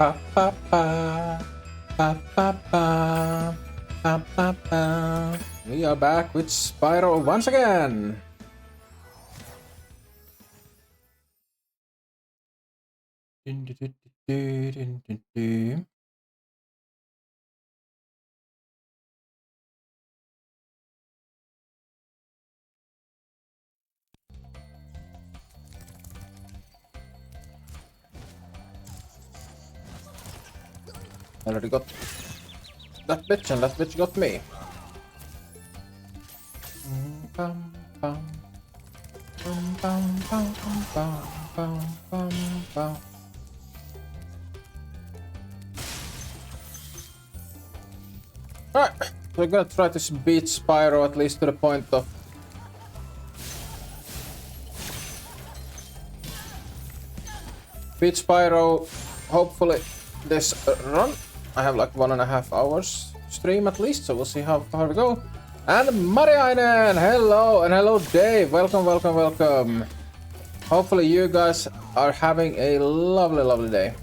Ba, ba, ba. Ba, ba, ba. Ba, ba, ba. We are back with Spyro once again. Dun, dun, dun, dun, dun, dun, dun. I already got that bitch, and that bitch got me. Bum, bum. Bum, bum, bum, bum, bum, bum, bum. Alright, so we're gonna try to beat Spyro at least to the point of beat Spyro, hopefully this run. I have like 1.5 hours stream at least, so we'll see how far we go. And Mariainen, hello, and hello Dave, welcome, welcome, welcome. Hopefully you guys are having a lovely, lovely day.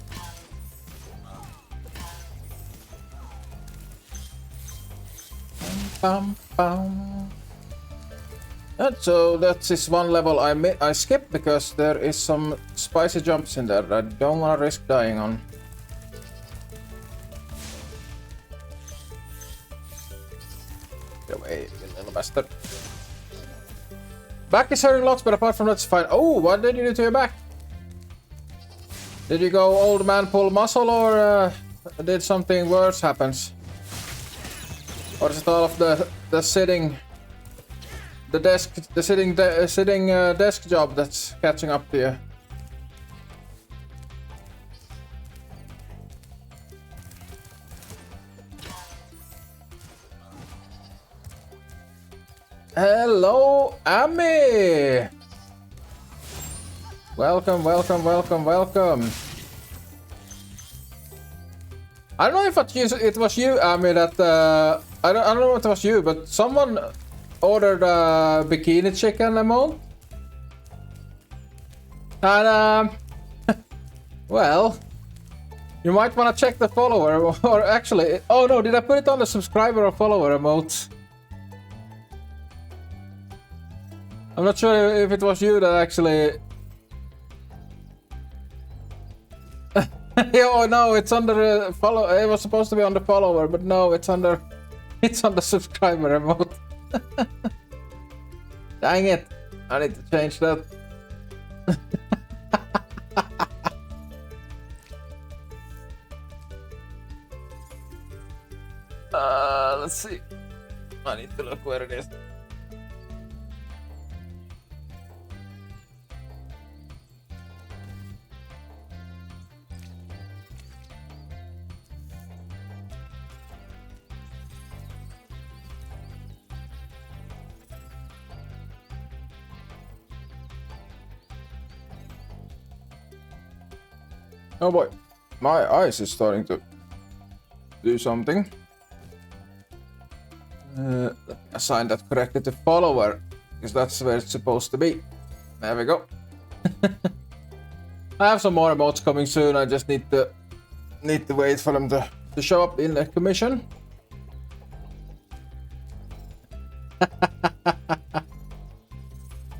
Bum, bum. And so that is one level I skipped because there is some spicy jumps in there that I don't want to risk dying on. Get away, you little bastard. Back is hurting lots, but apart from that, it's fine. Oh, what did you do to your back? Did you go old man pull muscle, or did something worse happens? Or is it all of the sitting, the sitting desk job that's catching up to you? Hello, Ami! Welcome, welcome, welcome, welcome. I don't know if it was you, Ami, that I don't know if it was you, but someone ordered a bikini chicken emote. And well, you might want to check the follower, or actually, oh no, did I put it on the subscriber or follower emote? I'm not sure if it was you that actually... Oh no, it's under follow. It was supposed to be on the follower, but no, it's on the subscriber emote. Dang it! I need to change that. Let's see. I need to look where it is. Oh boy, my eyes is starting to do something. Assign that correctly to follower, because that's where it's supposed to be. There we go. I have some more emotes coming soon. I just need to wait for them to show up in the commission.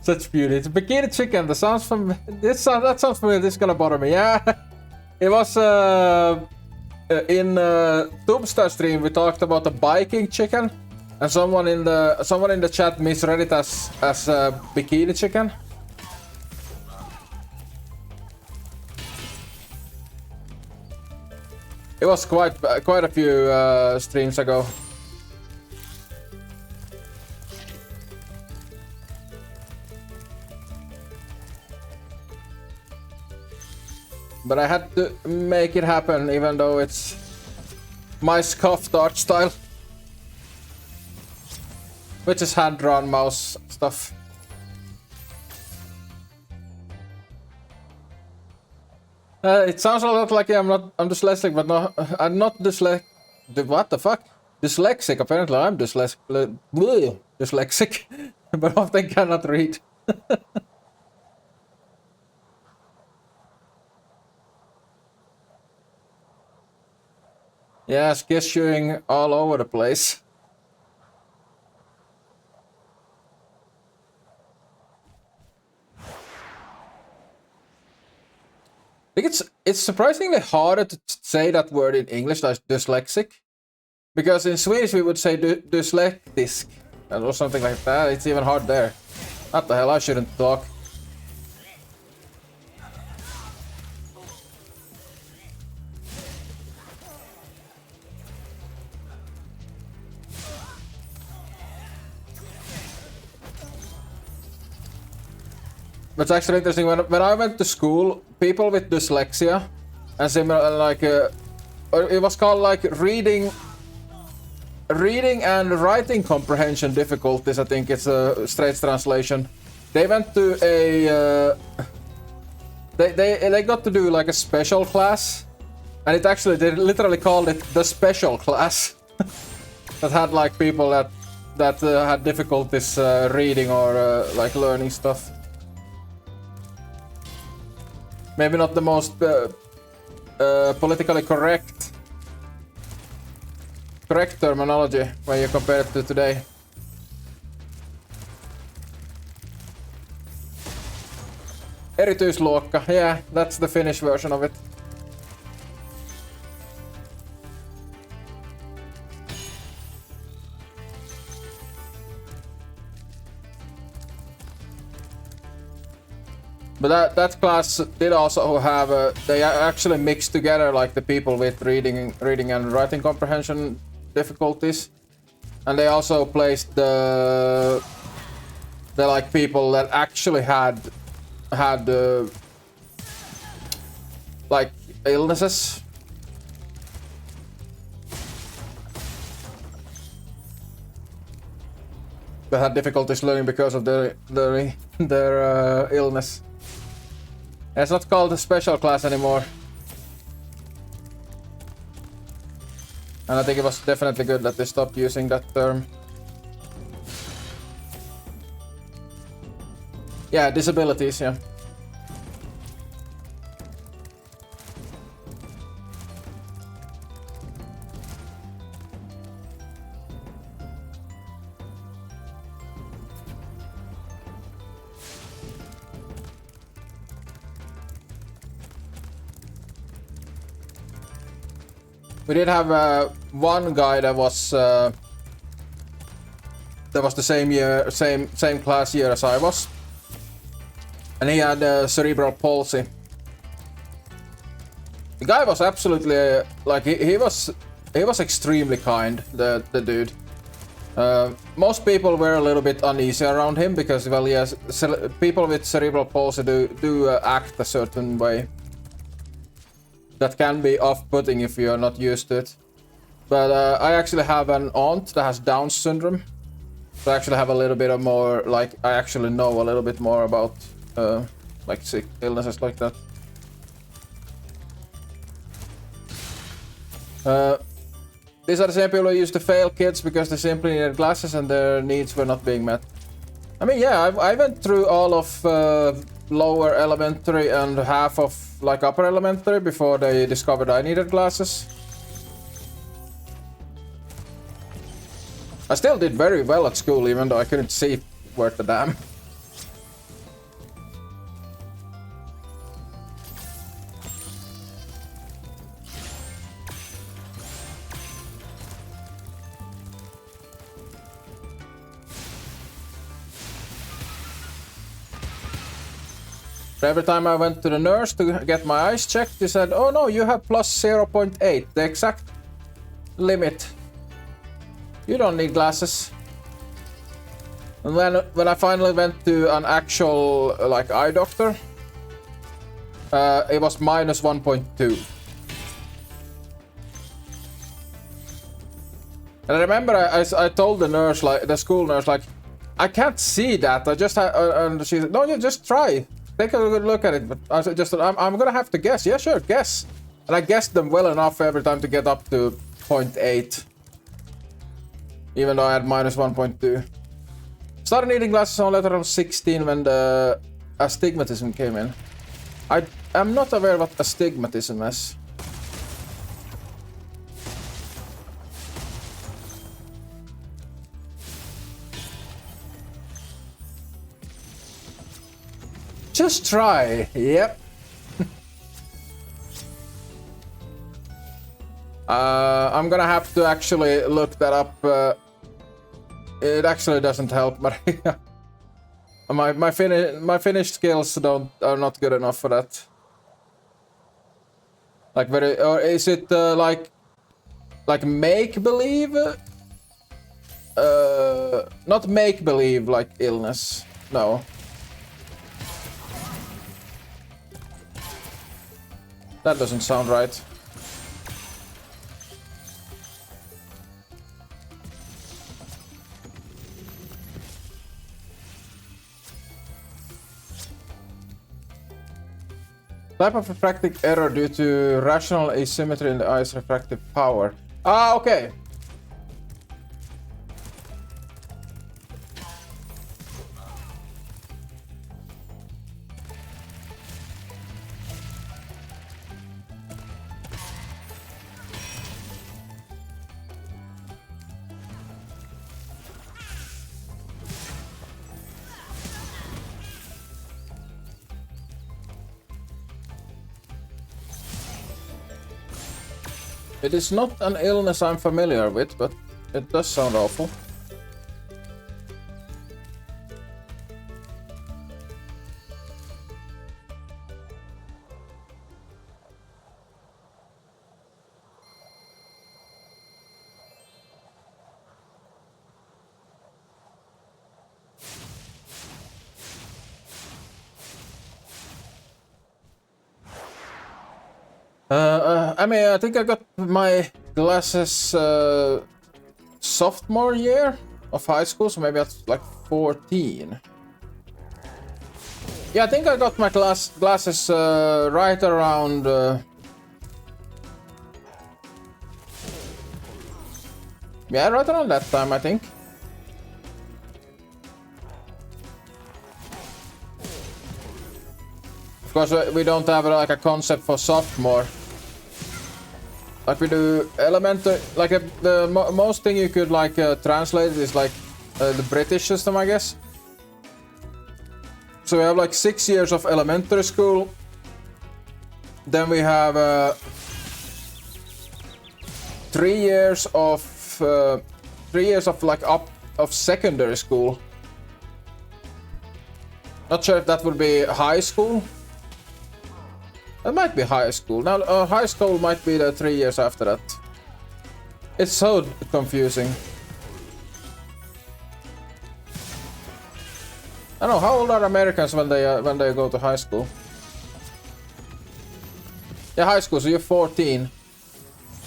Such beauty. It's a bikini chicken. That sounds familiar. This is gonna bother me. Yeah, it was in Tombstar stream. We talked about the biking chicken, and someone in the chat misread it as bikini chicken. It was quite a few streams ago. But I had to make it happen, even though it's my scuffed art style. Which is hand-drawn mouse stuff. It sounds a lot like I'm dyslexic, but no, I'm not dyslexic. What the fuck? Dyslexic, apparently I'm dyslexic, but often cannot read. Yes, gesturing all over the place. I think it's surprisingly harder to say that word in English, like dyslexic. Because in Swedish we would say dyslektisk or something like that. It's even hard there. What the hell, I shouldn't talk. But it's actually interesting, when I went to school, people with dyslexia and similar, like, it was called like reading and writing comprehension difficulties, I think it's a straight translation. They went to a, they got to do like a special class, and it actually, they literally called it the special class. That had like people that had difficulties reading or like learning stuff. Maybe not the most politically correct terminology when you compare it to today. Erityisluokka, yeah, that's the Finnish version of it. But that class did also have they actually mixed together like the people with reading and writing comprehension difficulties, and they also placed the like people that actually had like illnesses. That had difficulties learning because of their illness. It's not called a special class anymore. And I think it was definitely good that they stopped using that term. Yeah, disabilities, yeah. We did have one guy that was the same class year as I was, and he had cerebral palsy. The guy was absolutely like he was extremely kind. The dude. Most people were a little bit uneasy around him because, well, yes, people with cerebral palsy do act a certain way. That can be off-putting if you're not used to it. But I actually have an aunt that has Down syndrome. So I actually have a little bit of more, like, I actually know a little bit more about, like, sick illnesses like that. These are the same people who used to fail kids because they simply needed glasses and their needs were not being met. I mean, yeah, I went through all of lower elementary and half of like upper elementary before they discovered I needed glasses. I still did very well at school even though I couldn't see worth the damn. Every time I went to the nurse to get my eyes checked, she said, "Oh no, you have plus 0.8, the exact limit. You don't need glasses." And when I finally went to an actual like eye doctor, it was minus 1.2. And I remember I told the nurse, like the school nurse, like, "I can't see that. I just and she said, "No, you just try. Take a good look at it." But I said, I'm gonna have to guess. Yeah, sure, guess. And I guessed them well enough every time to get up to 0.8. Even though I had minus 1.2. Started needing glasses on letter of 16 when the astigmatism came in. I'm not aware what astigmatism is. Just try. Yep. I'm gonna have to actually look that up. It actually doesn't help, but my Finnish skills are not good enough for that. Like very, or is it like make believe? Not make believe like illness. No. That doesn't sound right. Type of refractive error due to rational asymmetry in the eye's refractive power. Ah, okay. It is not an illness I'm familiar with, but it does sound awful. I mean, I think I got my glasses sophomore year of high school, so maybe that's like 14. Yeah, I think I got my glasses right around... yeah, right around that time, I think. Of course, we don't have like a concept for sophomore. Like we do elementary, like the most thing you could like translate is like the British system, I guess. So we have like 6 years of elementary school. Then we have 3 years of like of secondary school. Not sure if that would be high school. That might be high school. Now, high school might be the 3 years after that. It's so confusing. I don't know, how old are Americans when they go to high school? Yeah, high school, so you're 14.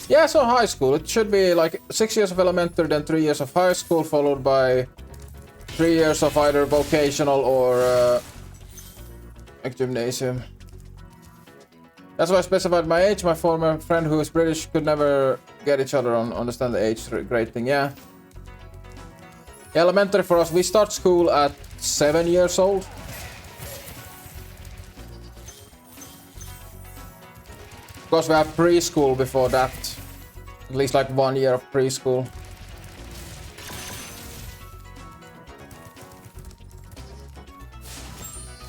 Yeah, so high school. It should be like 6 years of elementary, then 3 years of high school, followed by 3 years of either vocational or like gymnasium. That's why I specified my age. My former friend who is British could never get each other on understand the age great thing. Yeah. Elementary for us, we start school at 7 years old. Of course, we have preschool before that. At least like 1 year of preschool.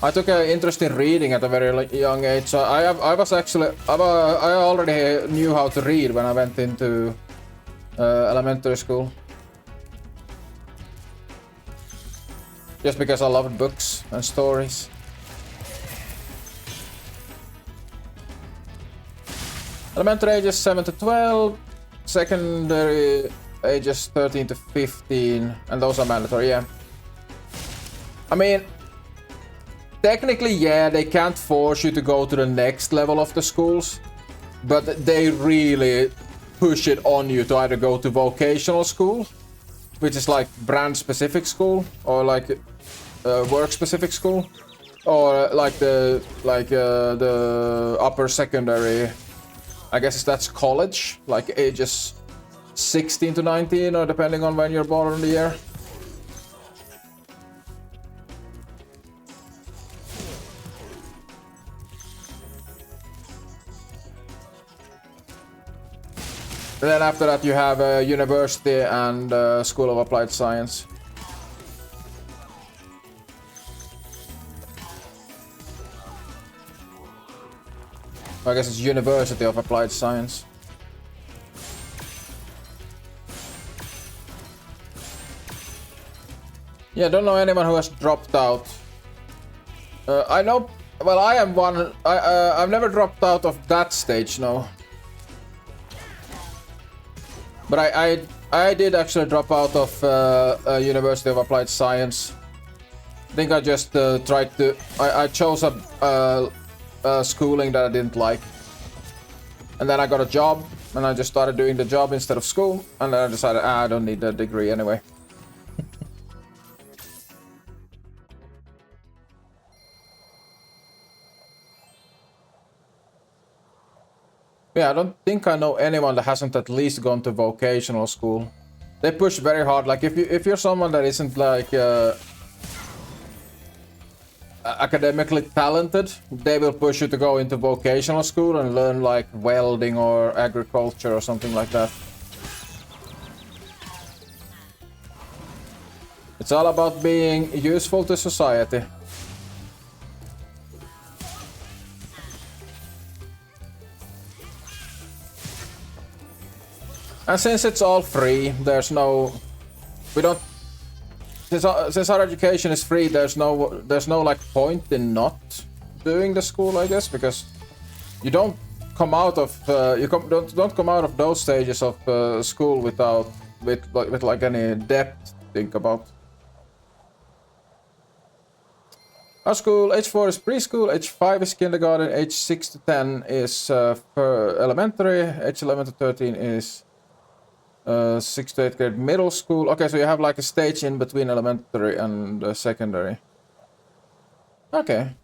I took an interest in reading at a very young age. So I already knew how to read when I went into elementary school. Just because I loved books and stories. Elementary ages 7 to 12, secondary ages 13 to 15, and those are mandatory, yeah. I mean, technically, yeah, they can't force you to go to the next level of the schools, but they really push it on you to either go to vocational school, which is like brand-specific school, or like work-specific school, or like the upper secondary. I guess that's college, like ages 16 to 19, or depending on when you're born in the year. And then after that you have university and School of Applied Science. I guess it's University of Applied Science. Yeah, don't know anyone who has dropped out. I know. Well, I am one. I've never dropped out of that stage, no. But I did actually drop out of University of Applied Science. I think I just tried to. I chose a schooling that I didn't like, and then I got a job, and I just started doing the job instead of school, and then I decided I don't need the degree anyway. Yeah, I don't think I know anyone that hasn't at least gone to vocational school. They push very hard. Like if you're someone that isn't like academically talented, they will push you to go into vocational school and learn like welding or agriculture or something like that. It's all about being useful to society. And since it's all free, there's no... We don't... Since our education is free, there's no like point in not doing the school, I guess, because you don't come out of don't come out of those stages of school with like any depth to think about. Our school, age 4 is preschool, age 5 is kindergarten, age 6 to 10 is for elementary, age 11 to 13 is 6th to 8th grade middle school. Okay, so you have like a stage in between elementary and secondary. Okay.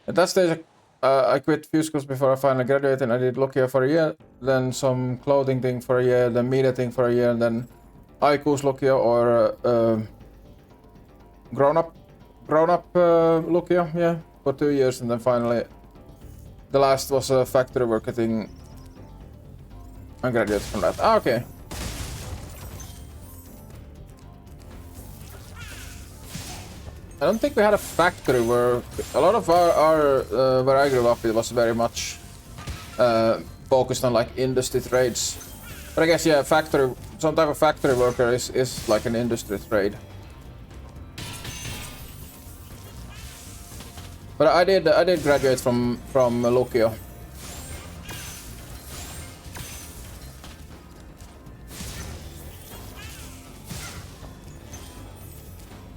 At that stage, I quit few schools before I finally graduated. I did Lukia for a year, then some clothing thing for a year, then media thing for a year, and then Aiku's Lukia or grown-up Lukia, yeah, for 2 years, and then finally the last was a factory worker thing. I graduated from that. Ah, okay. I don't think we had a factory work. A lot of our where I grew up, it was very much focused on like industry trades. But I guess yeah, some type of factory worker is like an industry trade. But I did graduate from Lukio.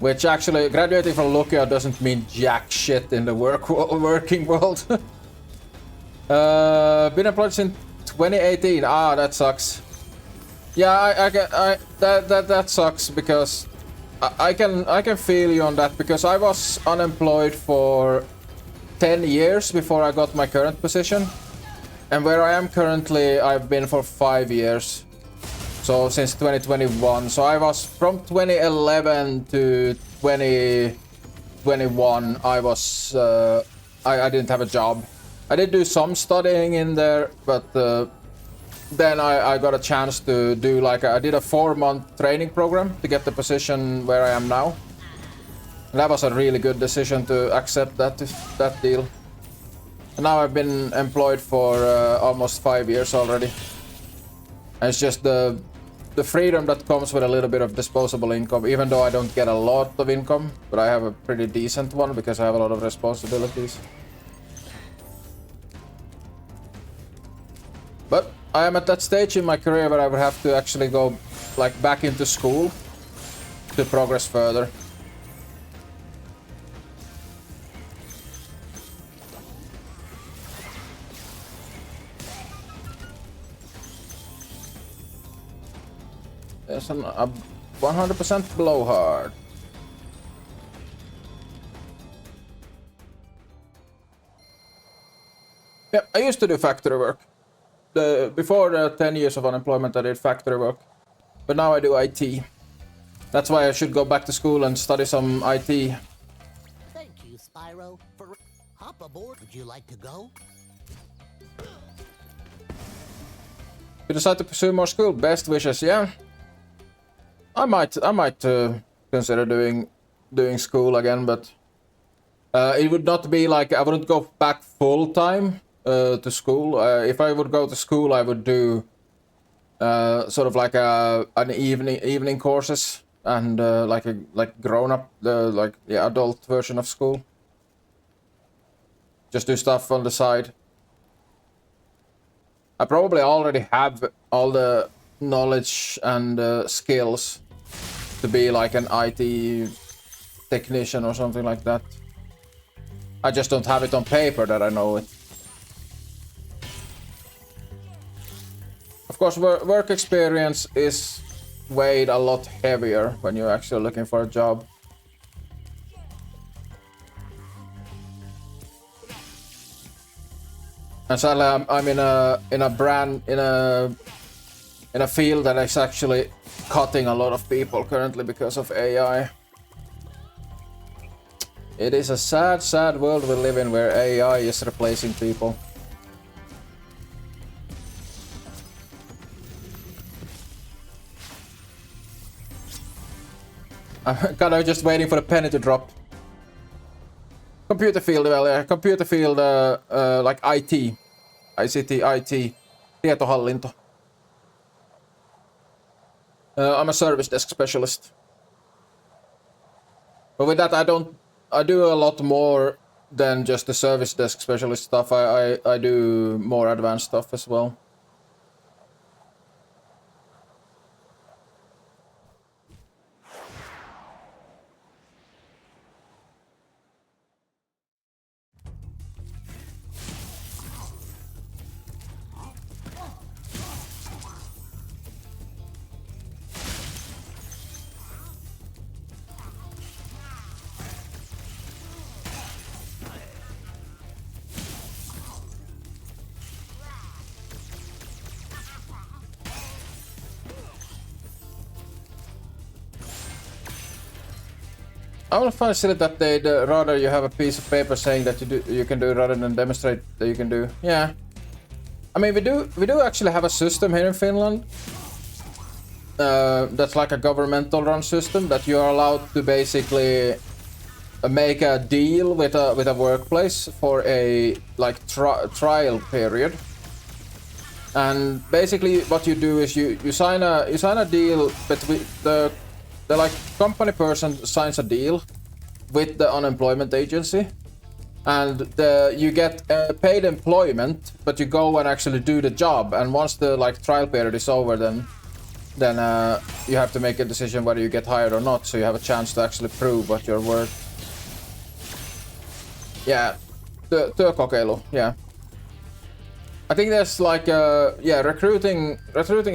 Which actually, graduating from Lukio doesn't mean jack shit in the working world. Been employed since 2018. Ah, that sucks. Yeah, that sucks because I can feel you on that, because I was unemployed for 10 years before I got my current position, and where I am currently, I've been for 5 years. So since 2021, so I was from 2011 to 2021. I was I didn't have a job. I did do some studying in there, but then I got a chance to do like I did a 4-month training program to get the position where I am now. And that was a really good decision to accept that deal. And now I've been employed for almost 5 years already. And it's just the freedom that comes with a little bit of disposable income, even though I don't get a lot of income, but I have a pretty decent one because I have a lot of responsibilities. But I am at that stage in my career where I would have to actually go like back into school to progress further. There's a 100% blowhard. Yeah, I used to do factory work. Before the 10 years of unemployment, I did factory work. But now I do IT. That's why I should go back to school and study some IT. Thank you, Spyro, for... Hop aboard. Would you like to go? If you decide to pursue more school, best wishes, yeah. I might consider doing school again, but It would not be like I wouldn't go back full time to school. If I would go to school, I would do sort of like an evening courses and like grown up like the adult version of school. Just do stuff on the side. I probably already have all the knowledge and skills to be like an IT technician or something like that. I just don't have it on paper that I know it. Of course, work experience is weighed a lot heavier when you're actually looking for a job. And sadly, I'm in a field that is actually cutting a lot of people currently because of AI. It is a sad, sad world we live in where AI is replacing people. I'm kind of just waiting for the penny to drop. Computer field, well, yeah, computer field, like IT. ICT, IT, tietohallinto. I'm a service desk specialist. But with that, I do a lot more than just the service desk specialist stuff. I do more advanced stuff as well. I will find silly that they'd rather you have a piece of paper saying that you can do rather than demonstrate that you can do. Yeah, I mean we do actually have a system here in Finland that's like a governmental run system that you are allowed to basically make a deal with a workplace for a like trial period. And basically what you do is you sign a deal between the like company person signs a deal with the unemployment agency, and you get paid employment, but you go and actually do the job. And once the like trial period is over, then you have to make a decision whether you get hired or not. So you have a chance to actually prove what you're worth. Yeah, työkokeilu. Yeah. I think there's like yeah, recruiting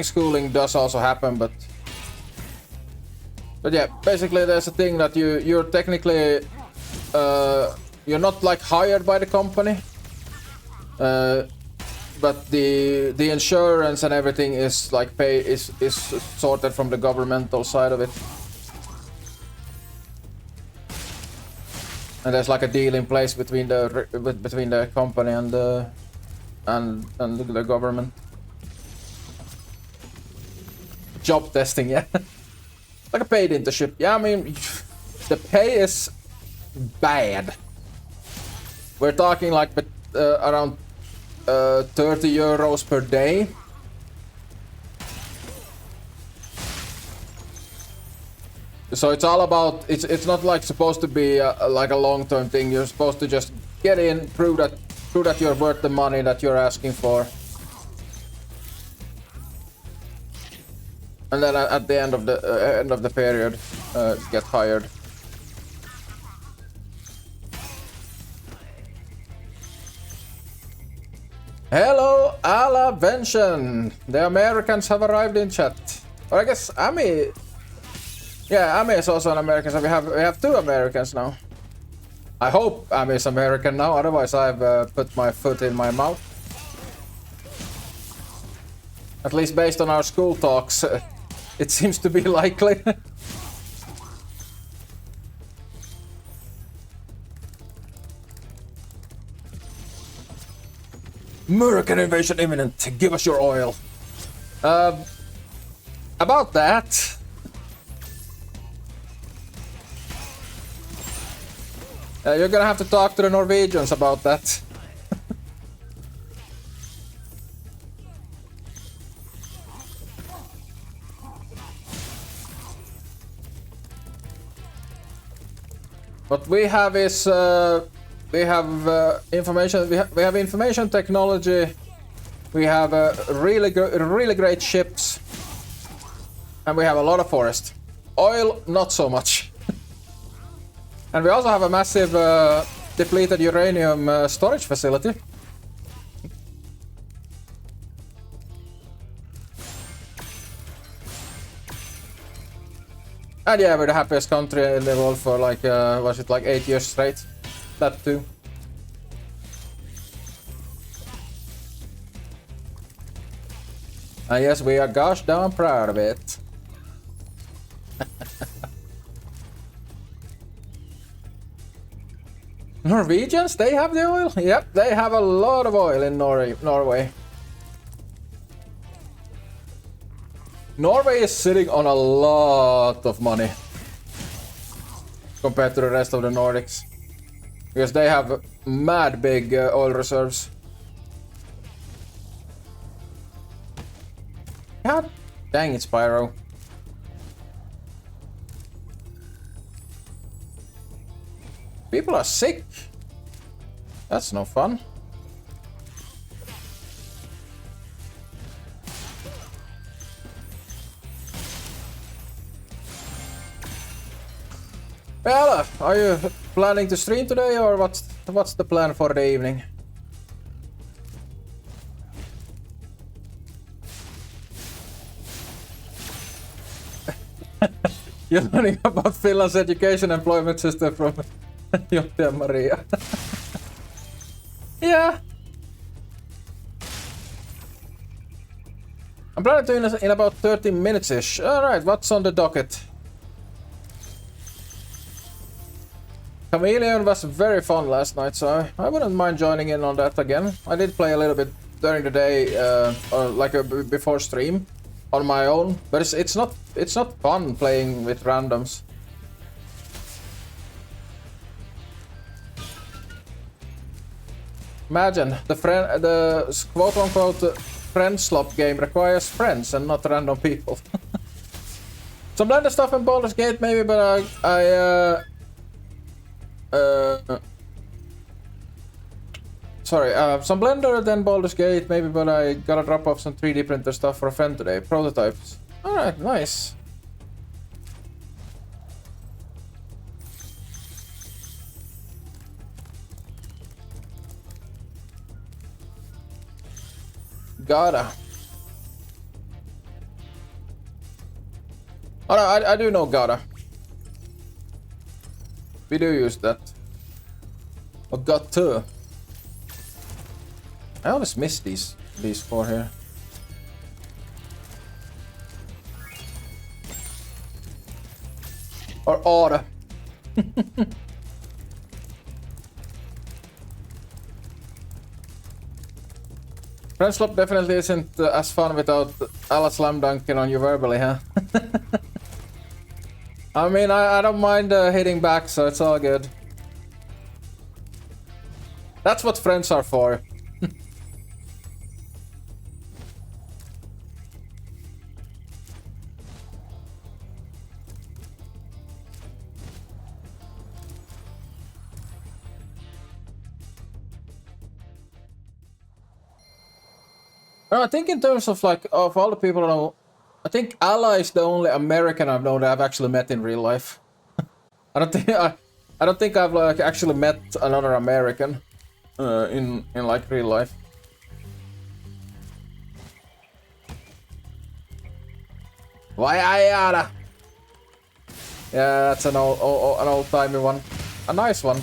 schooling does also happen, but yeah, basically there's a thing that you're technically you're not like hired by the company, but the insurance and everything is like is sorted from the governmental side of it. And there's like a deal in place between the company and the government. Job testing, yeah. Like a paid internship. Yeah, I mean, the pay is bad. We're talking like around 30 euros per day. So it's all about, it's not like supposed to be like a long-term thing. You're supposed to just get in, prove that you're worth the money that you're asking for. And then at the end of the period, get hired. Hello, Alavention! The Americans have arrived in chat. Or I guess Ami. Yeah, Ami is also an American, so we have two Americans now. I hope Ami is American now, otherwise I've put my foot in my mouth. At least based on our school talks, it seems to be likely. American invasion imminent. Give us your oil. About that. You're gonna have to talk to the Norwegians about that. What we have is we have information. We have information technology. We have really great ships, and we have a lot of forest. Oil, not so much. And we also have a massive depleted uranium storage facility. And yeah, we're the happiest country in the world for like, was it like 8 years straight? That too. And yes, we are gosh darn proud of it. Norwegians, they have the oil? Yep, they have a lot of oil in Norway. Norway is sitting on a lot of money compared to the rest of the Nordics. Because they have mad big oil reserves. God dang it, Spyro. People are sick. That's no fun. Well, are you planning to stream today, or what's the plan for the evening? You're learning about Finland's education employment system from Jotte and Maria. Yeah. I'm planning to in about 30 minutes-ish. Alright, what's on the docket? Chameleon was very fun last night, so I wouldn't mind joining in on that again. I did play a little bit during the day, or like before stream, on my own. But it's not fun playing with randoms. Imagine the quote-unquote friend slop game requires friends and not random people. Some blender stuff in Baldur's Gate maybe, but sorry, some Blender then Baldur's Gate maybe, but I gotta drop off some 3D printer stuff for a friend today. Prototypes. Alright, nice. Gotta. Alright, I do know gotta. We do use that. Or got to. I always miss these four here. Or order. Friendslop definitely isn't as fun without Ala slam dunking on you verbally, huh? I mean, I don't mind hitting back, so it's all good. That's what friends are for. No, I think in terms of like of all the people I know, I think Ala is the only American I've known that I've actually met in real life. I don't think I've like actually met another American in like real life. Why Ayada? Yeah, that's an old-timey one. A nice one.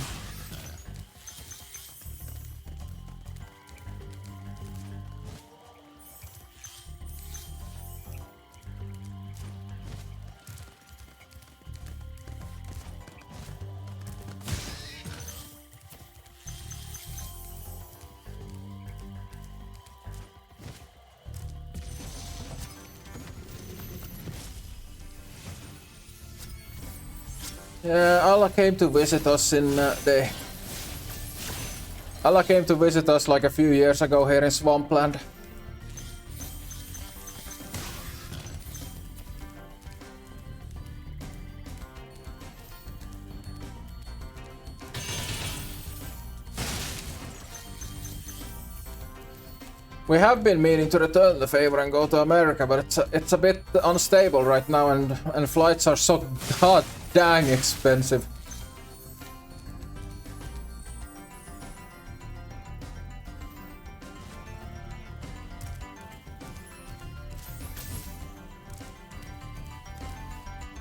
Yeah, Allah came to visit us in Allah came to visit us like a few years ago here in Swampland. We have been meaning to return the favor and go to America, but it's a bit unstable right now, and flights are so god dang expensive.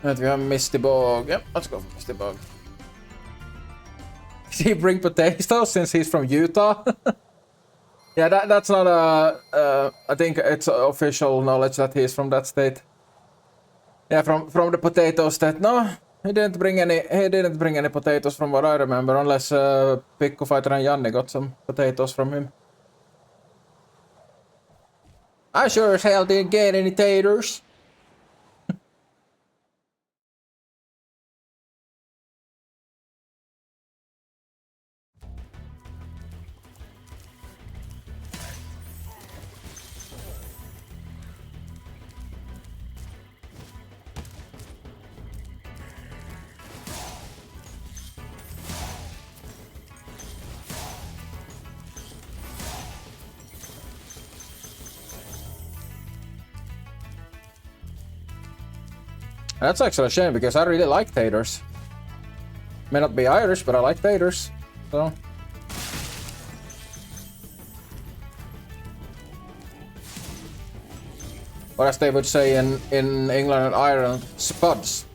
And we have Misty Bog. Yep, let's go for Misty Bog. Did he bring potatoes since he's from Utah? Yeah, that's not I think it's official knowledge that he's from that state. Yeah, from the potato state. No, he didn't bring any. He didn't bring any potatoes from what I remember, unless Pikku Fighter and Janni got some potatoes from him. I sure as hell didn't get any taters. That's actually a shame because I really like taters. May not be Irish, but I like taters. So. Or as they would say in England and Ireland, spuds.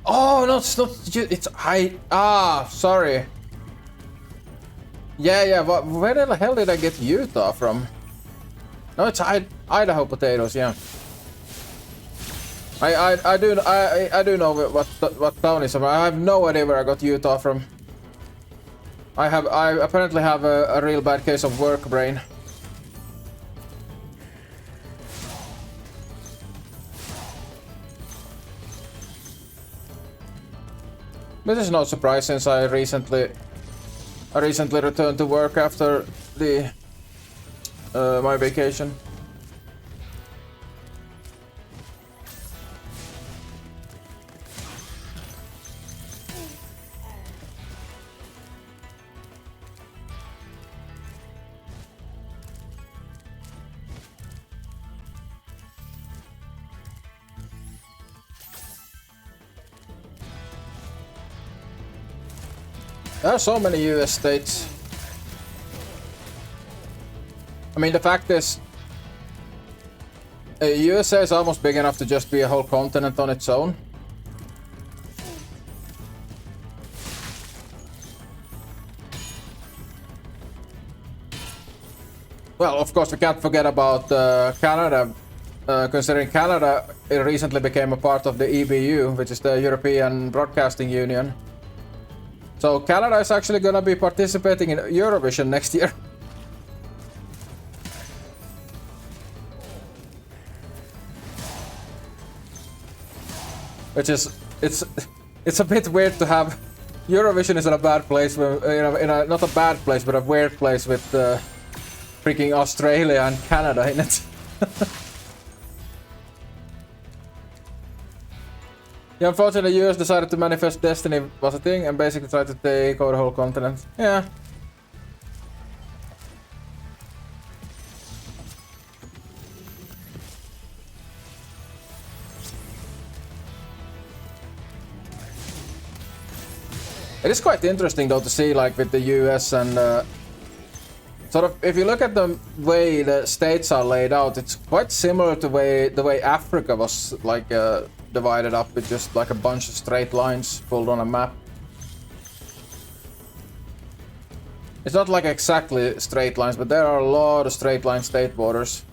Oh, no, it's not. It's sorry. Yeah, but where the hell did I get Utah from? No, it's Idaho potatoes. Yeah. I do know what town is. I have no idea where I got Utah from. I apparently have a real bad case of work brain. This is no surprise since I recently returned to work after the my vacation. There are so many US states. I mean, the fact is, USA is almost big enough to just be a whole continent on its own. Well, of course, we can't forget about Canada, considering Canada recently became a part of the EBU, which is the European Broadcasting Union. So Canada is actually gonna be participating in Eurovision next year. Which is, it's a bit weird to have Eurovision is in a bad place, not a bad place, but a weird place with freaking Australia and Canada in it. Yeah, unfortunately, the US decided to manifest destiny was a thing and basically tried to take over the whole continent. Yeah. It is quite interesting though to see, like, with the US and sort of, if you look at the way the states are laid out, it's quite similar to the way Africa was, like, divided up with just like a bunch of straight lines pulled on a map. It's not like exactly straight lines, but there are a lot of straight line state borders.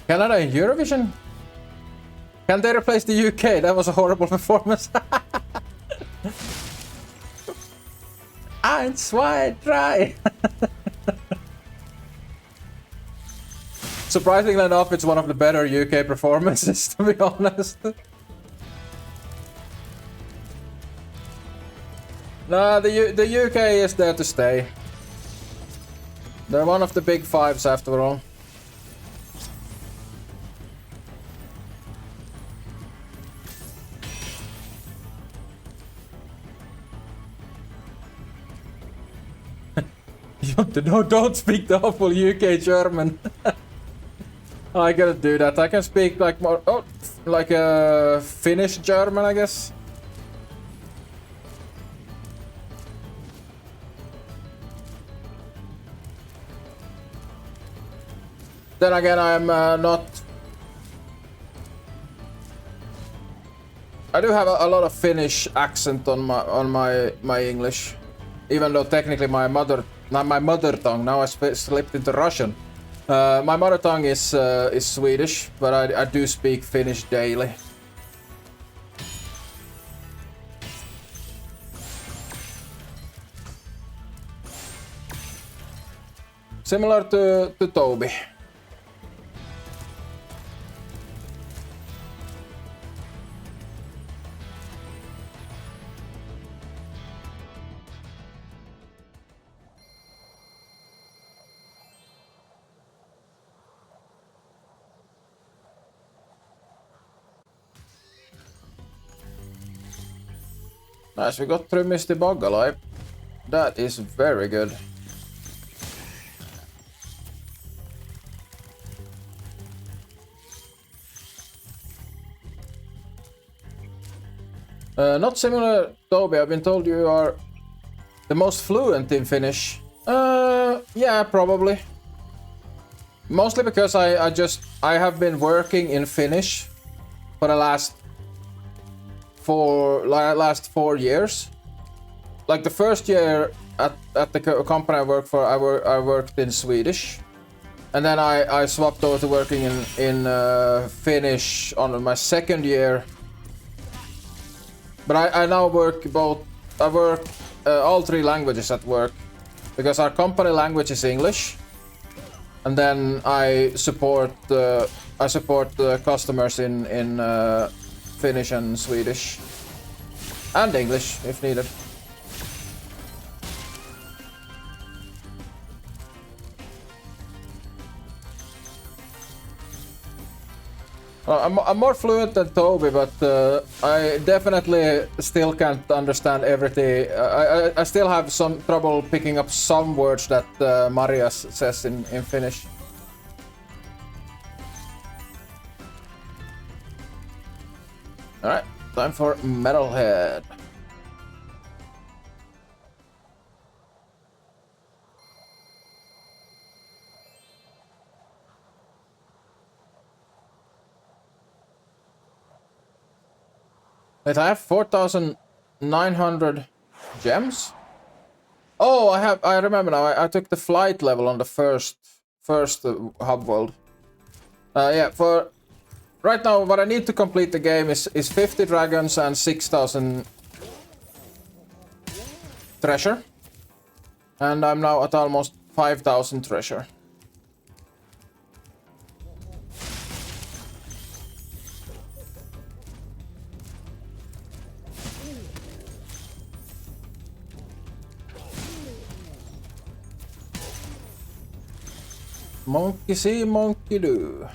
Canada in Eurovision? Can they replace the UK? That was a horrible performance. Eins, zwei, drei. Surprisingly enough, it's one of the better UK performances, to be honest. Nah, the UK is there to stay. They're one of the big fives after all. No, don't speak the awful UK German. I gotta do that. I can speak like more, like a Finnish German, I guess. Then again, I'm not. I do have a lot of Finnish accent on my English, even though technically not my mother tongue. Now I slipped into Russian. My mother tongue is Swedish, but I do speak Finnish daily. Similar to Toby. Nice, we got through Misty Bog alive. That is very good. Not similar, Toby. I've been told you are the most fluent in Finnish. Yeah, probably. Mostly because I have been working in Finnish for the last 4 years. Like the first year at the company I worked for, I worked in Swedish, and then I swapped over to working in Finnish on my second year. But I now work both. I work all 3 languages at work because our company language is English, and then I support customers in Finnish and Swedish, and English if needed. I'm more fluent than Toby, but I definitely still can't understand everything. I still have some trouble picking up some words that Maria says in Finnish. Alright, time for Metalhead. Wait, I have 4,900 gems? Oh, I remember now. I took the flight level on the first hub world. Yeah, for right now, what I need to complete the game is 50 dragons and 6,000 treasure. And I'm now at almost 5,000 treasure. Monkey see, monkey do.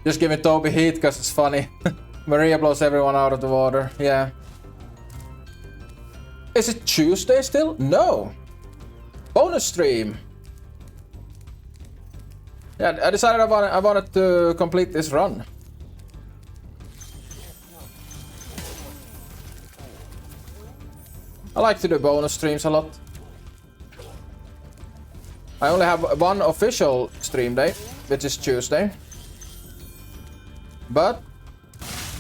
Just give me Toby heat because it's funny. Maria blows everyone out of the water. Yeah. Is it Tuesday still? No. Bonus stream. Yeah, I decided I wanted to complete this run. I like to do bonus streams a lot. I only have one official stream day, which is Tuesday. But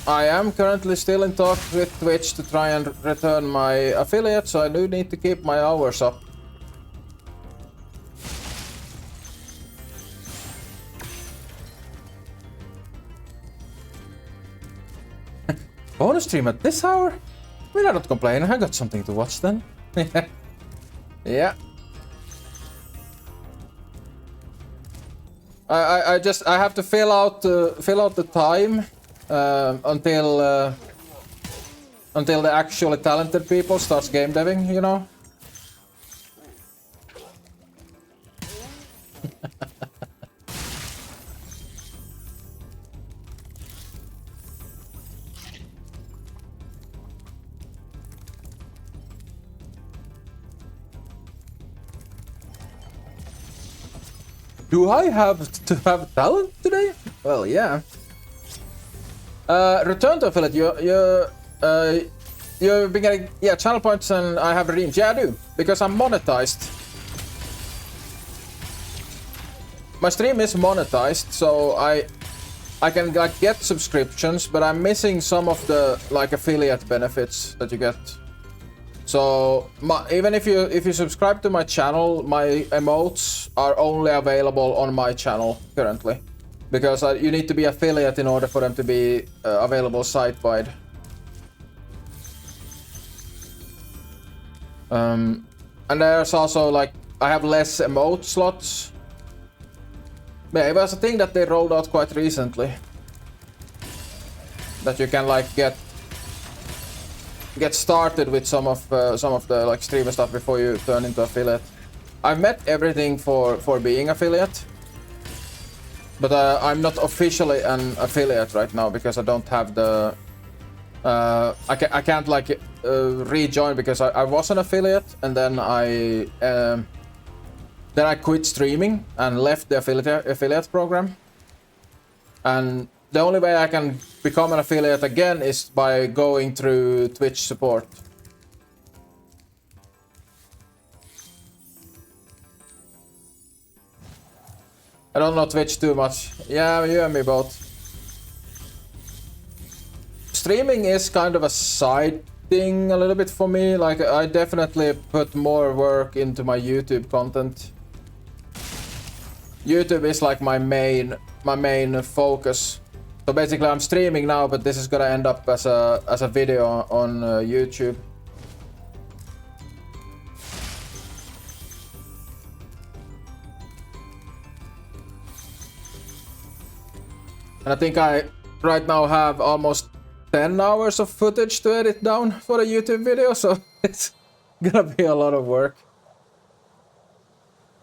I am currently still in talk with Twitch to try and return my affiliate, so I do need to keep my hours up. Bonus stream at this hour? We're not complaining, I got something to watch then. Yeah. I have to fill out the time until the actually talented people starts game deving, you know. Do I have to have talent today? Well, yeah. Return to affiliate. You've been getting channel points and I have redeemed. Yeah, I do because I'm monetized. My stream is monetized, so I can like get subscriptions, but I'm missing some of the like affiliate benefits that you get. So even if you subscribe to my channel, my emotes are only available on my channel currently, because you need to be affiliate in order for them to be available site-wide. And there's also like I have less emote slots. Yeah, it was a thing that they rolled out quite recently, that you can like get started with some of the like streamer stuff before you turn into affiliate. I've met everything for being affiliate, but I'm not officially an affiliate right now because I don't have the I can't like rejoin because I was an affiliate and then I quit streaming and left the affiliate program, and the only way I can become an affiliate again is by going through Twitch support. I don't know Twitch too much. Yeah, you and me both. Streaming is kind of a side thing a little bit for me. Like I definitely put more work into my YouTube content. YouTube is like my main focus. So basically I'm streaming now, but this is gonna end up as a video on YouTube. And I think I right now have almost 10 hours of footage to edit down for a YouTube video, so it's gonna be a lot of work.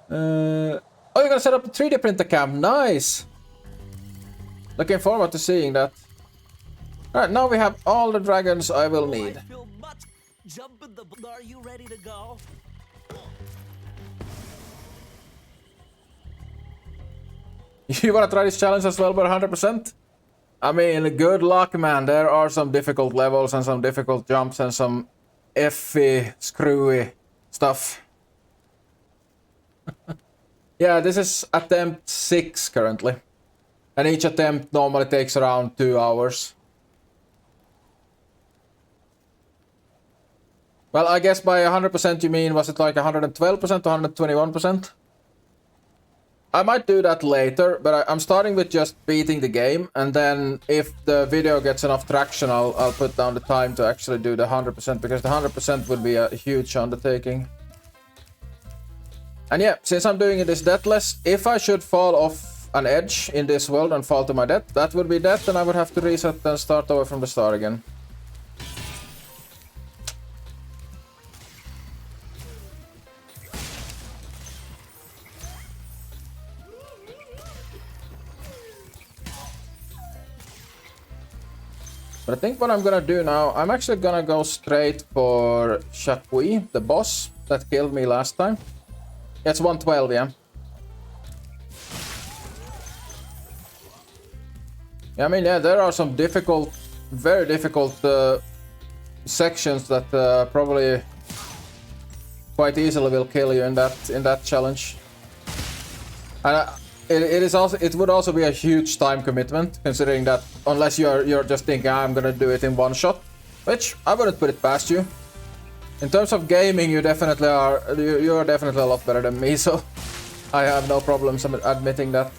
Oh, you're gonna set up a 3D printer cam. Nice! Looking forward to seeing that. Alright, now we have all the dragons I will need. Are you ready to go? You wanna try this challenge as well, but 100%? I mean, good luck, man. There are some difficult levels and some difficult jumps and some effy, screwy stuff. Yeah, this is attempt 6 currently. And each attempt normally takes around 2 hours. Well, I guess by 100% you mean, was it like 112% or 121%? I might do that later, but I'm starting with just beating the game, and then if the video gets enough traction, I'll put down the time to actually do the 100%, because the 100% would be a huge undertaking. And yeah, since I'm doing this Deathless, if I should fall off an edge in this world and fall to my death, that would be death, and I would have to reset and start over from the start again. But I think what I'm gonna do now, I'm actually gonna go straight for Chapuis, the boss that killed me last time. It's 112, yeah. Yeah, I mean, yeah, there are some difficult, very difficult sections that probably quite easily will kill you in that challenge. And it is also, it would also be a huge time commitment, considering that unless you're just thinking I'm gonna do it in one shot, which I wouldn't put it past you. In terms of gaming, you definitely are. You're definitely a lot better than me, so I have no problems admitting that.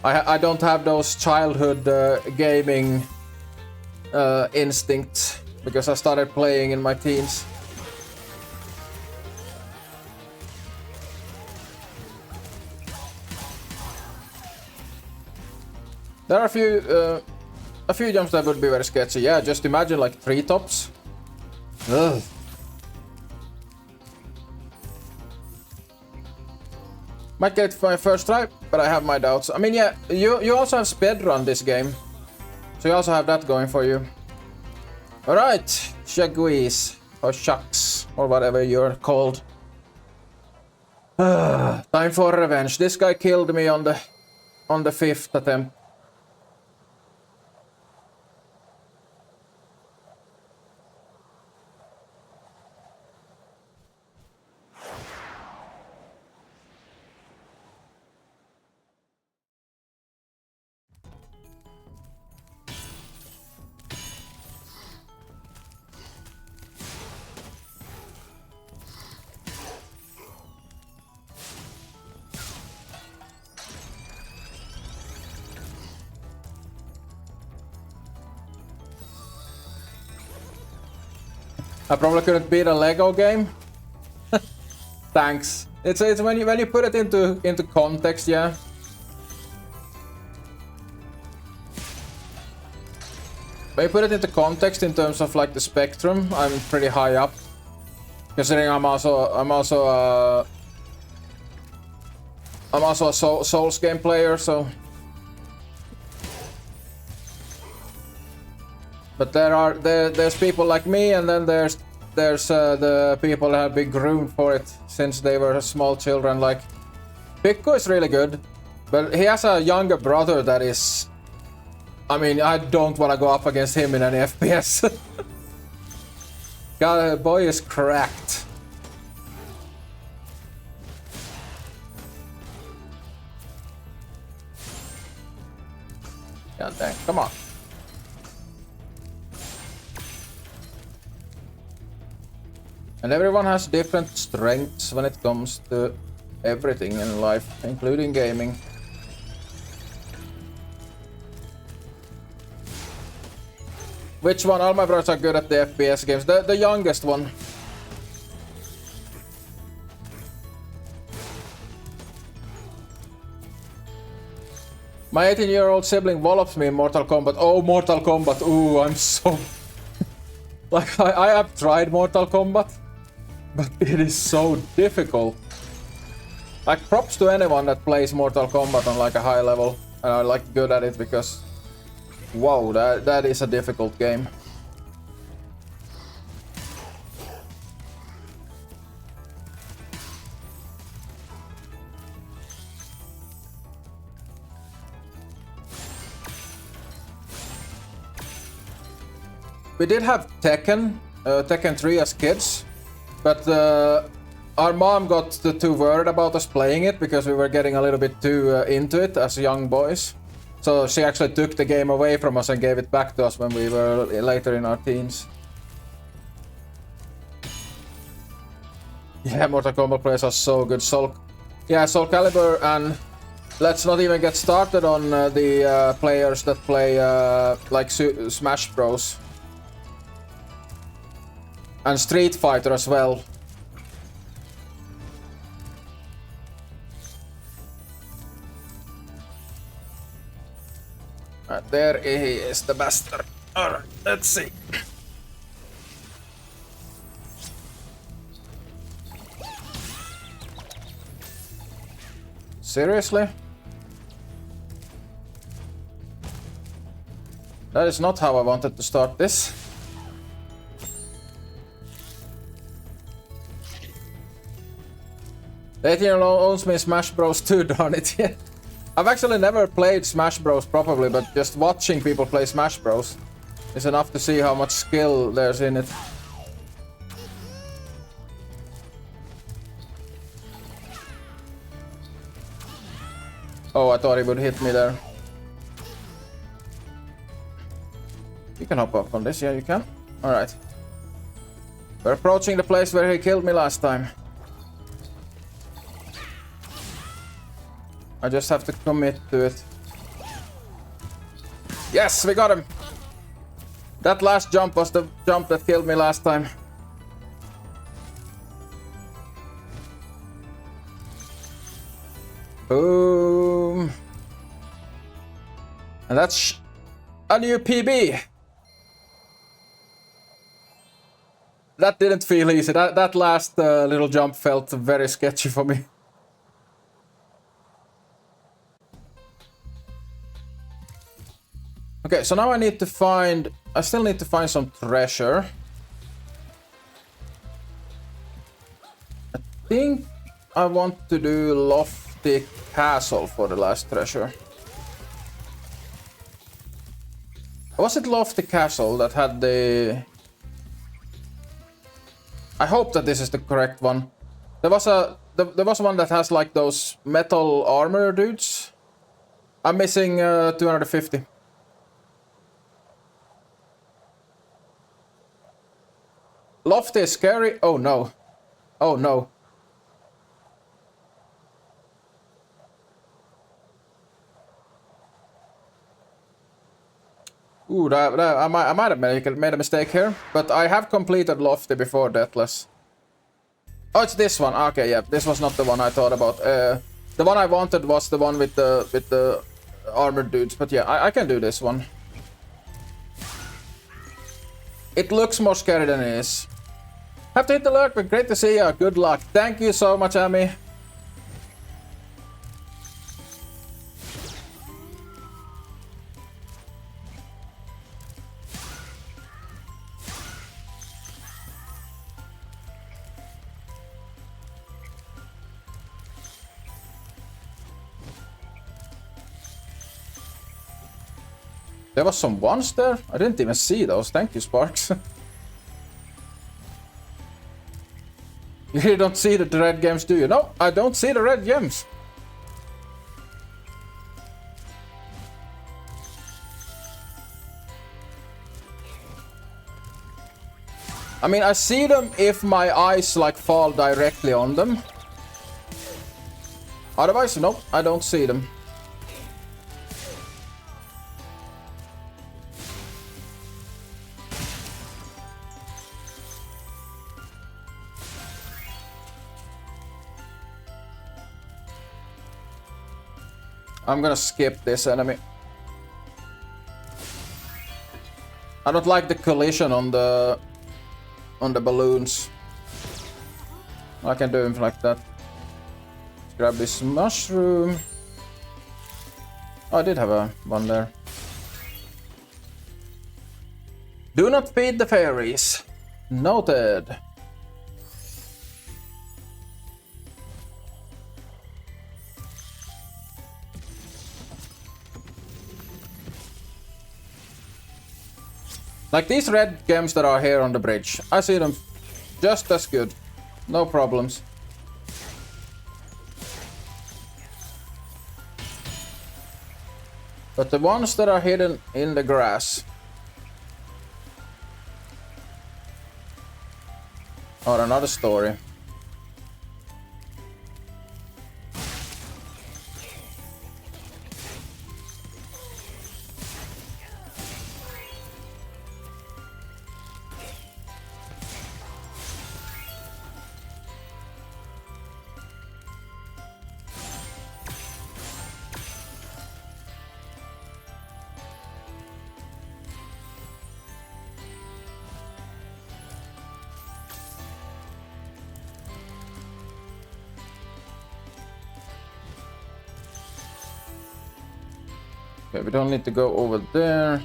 I don't have those childhood gaming instincts because I started playing in my teens. There are a few jumps that would be very sketchy. Yeah, just imagine like treetops. Ugh. Might get it my first try, but I have my doubts. I mean, yeah, you also have speedrun this game, so you also have that going for you. All right, Shaguis or Shucks or whatever you're called. Time for revenge. This guy killed me on the 5th attempt. I probably couldn't beat a Lego game. Thanks. It's when you put it into context, yeah. When you put it into context in terms of like the spectrum, I'm pretty high up. Considering I'm also a Souls game player, so. But there's people like me, and then there's the people that have been groomed for it since they were small children. Like Pico is really good, but he has a younger brother that is. I mean, I don't want to go up against him in any FPS. God, boy is cracked. God dang, come on. And everyone has different strengths when it comes to everything in life, including gaming. Which one? All my brothers are good at the FPS games. The youngest one. My 18-year-old sibling wallops me in Mortal Kombat. Oh, Mortal Kombat. Ooh, I'm so... Like, I have tried Mortal Kombat, but it is so difficult. Like, props to anyone that plays Mortal Kombat on like a high level and are like good at it, because wow, that is a difficult game. We did have Tekken 3 as kids, but our mom got too worried about us playing it because we were getting a little bit too into it as young boys. So she actually took the game away from us and gave it back to us when we were later in our teens. Yeah, Mortal Kombat players are so good. Soul Calibur, and let's not even get started on the players that play like Smash Bros. And Street Fighter as well. There he is, the bastard. Alright, let's see. Seriously? That is not how I wanted to start this. The 18-year-old owns me Smash Bros. 2, darn it. Yeah. I've actually never played Smash Bros. Properly, but just watching people play Smash Bros. is enough to see how much skill there's in it. Oh, I thought he would hit me there. You can hop up on this, yeah, you can. Alright. We're approaching the place where he killed me last time. I just have to commit to it. Yes, we got him! That last jump was the jump that killed me last time. Boom. And that's a new PB. That didn't feel easy. That last little jump felt very sketchy for me. Okay, so now I need to find... I still need to find some treasure. I think I want to do Lofty Castle for the last treasure. Was it Lofty Castle that had the... I hope that this is the correct one. There was one that has like those metal armor dudes. I'm missing 250. Lofty is scary. Oh no. Oh no. Ooh, I might have made a mistake here, but I have completed Lofty before Deathless. Oh, it's this one. Okay, yeah, this was not the one I thought about. The one I wanted was the one with the armored dudes, but yeah, I can do this one. It looks more scary than it is. Have to hit the lurk, but great to see you. Good luck. Thank you so much, Amy. There was some ones there? I didn't even see those. Thank you, Sparks. You really don't see the red gems, do you? No, I don't see the red gems. I mean, I see them if my eyes like fall directly on them. Otherwise, nope, I don't see them. I'm gonna skip this enemy. I don't like the collision on the balloons. I can do him like that. Let's grab this mushroom. Oh, I did have one there. Do not feed the fairies. Noted. Like these red gems that are here on the bridge, I see them just as good. No problems. But the ones that are hidden in the grass are another story. Okay, we don't need to go over there.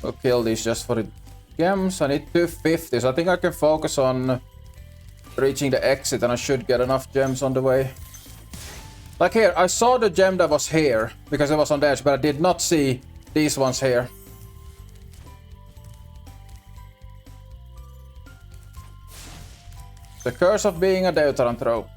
We'll kill these just for the gems. I need 250, so I think I can focus on reaching the exit and I should get enough gems on the way. Like here, I saw the gem that was here because it was on the edge, but I did not see these ones here. The curse of being a Deuteranthrope.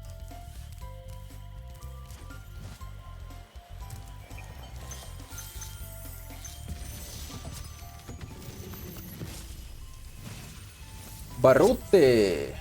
Baruti.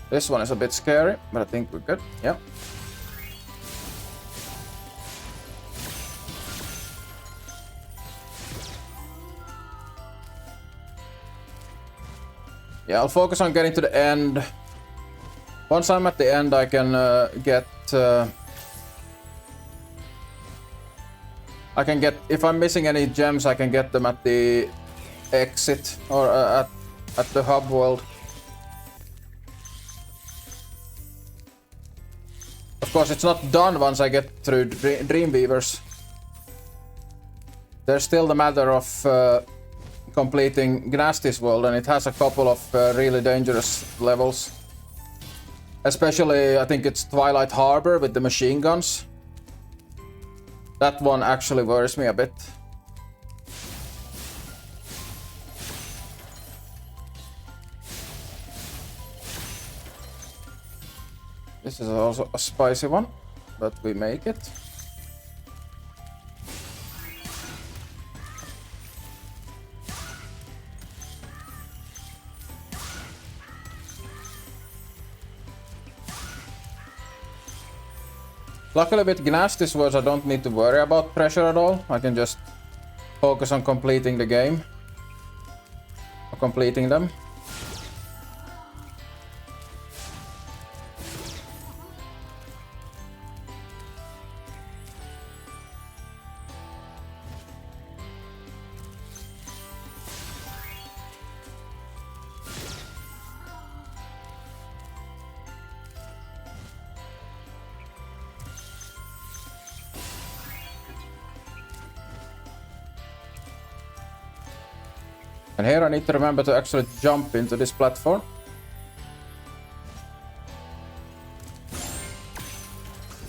This one is a bit scary, but I think we're good. Yeah. Yeah, I'll focus on getting to the end. Once I'm at the end, I can get... I can get... If I'm missing any gems, I can get them at the exit or at the hub world. Of course, it's not done once I get through Dreamweavers. There's still the matter of completing Gnasty's world, and it has a couple of really dangerous levels. Especially, I think it's Twilight Harbor with the machine guns. That one actually worries me a bit. This is also a spicy one, but we make it. Luckily with Gnasty's words I don't need to worry about pressure at all. I can just focus on completing the game. Or completing them. And here I need to remember to actually jump into this platform.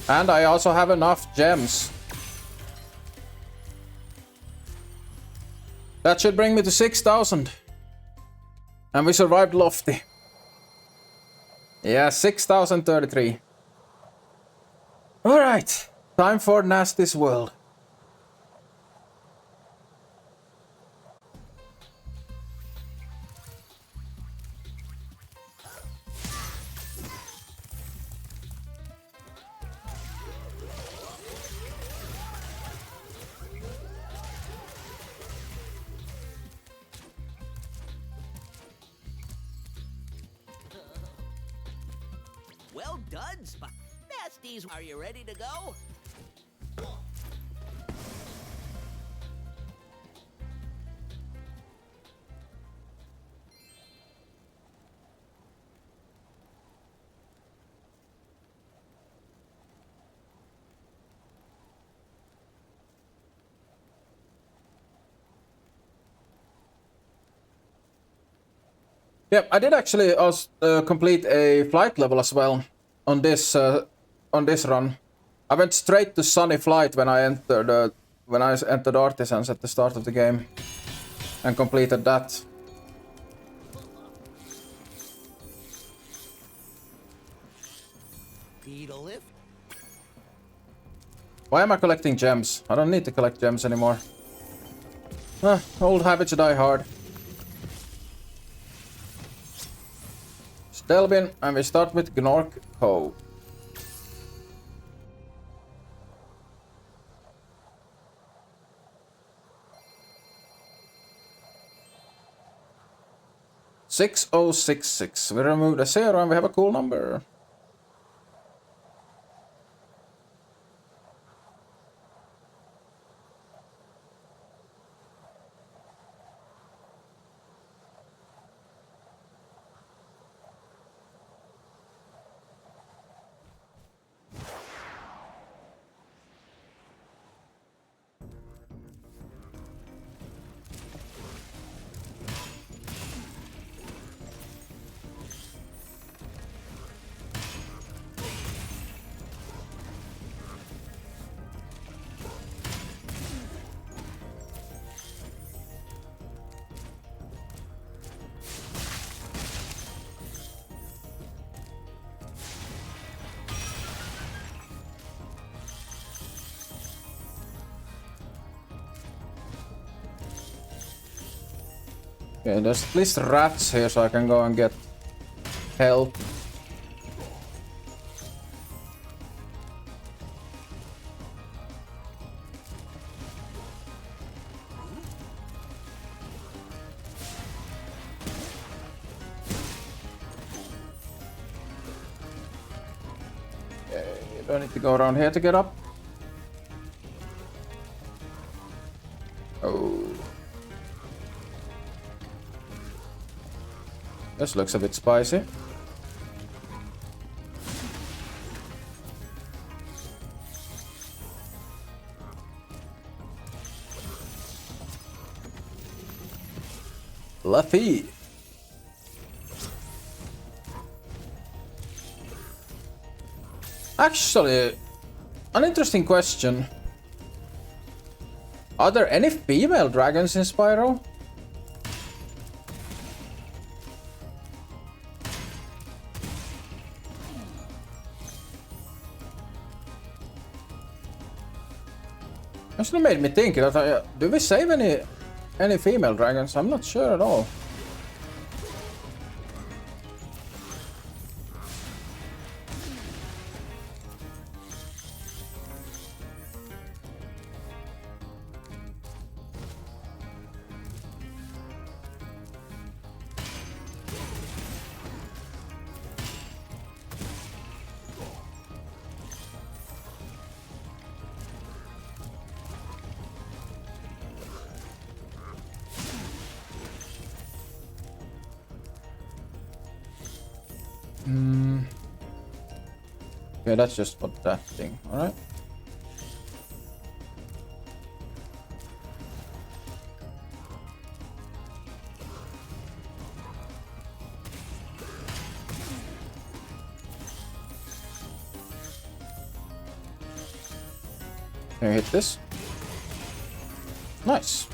And I also have enough gems. That should bring me to 6,000. And we survived Lofty. Yeah, 6,033. Alright, time for Gnasty's world. Well done, Nasties. Are you ready to go? Yep, I did actually complete a flight level as well on this run. I went straight to Sunny Flight when I entered Artisans at the start of the game, and completed that. Deathless. Why am I collecting gems? I don't need to collect gems anymore. Old habits die hard. Delvin, and we start with Gnork Cove. $6066. We removed a 0 and we have a cool number. Okay, there's at least rats here so I can go and get help. Do I need to go around here to get up? Oh. This looks a bit spicy. Fluffy. Actually, an interesting question. Are there any female dragons in Spyro? Actually made me think that do we save any female dragons? I'm not sure at all. Okay, that's just for that thing, alright? Can I hit this? Nice.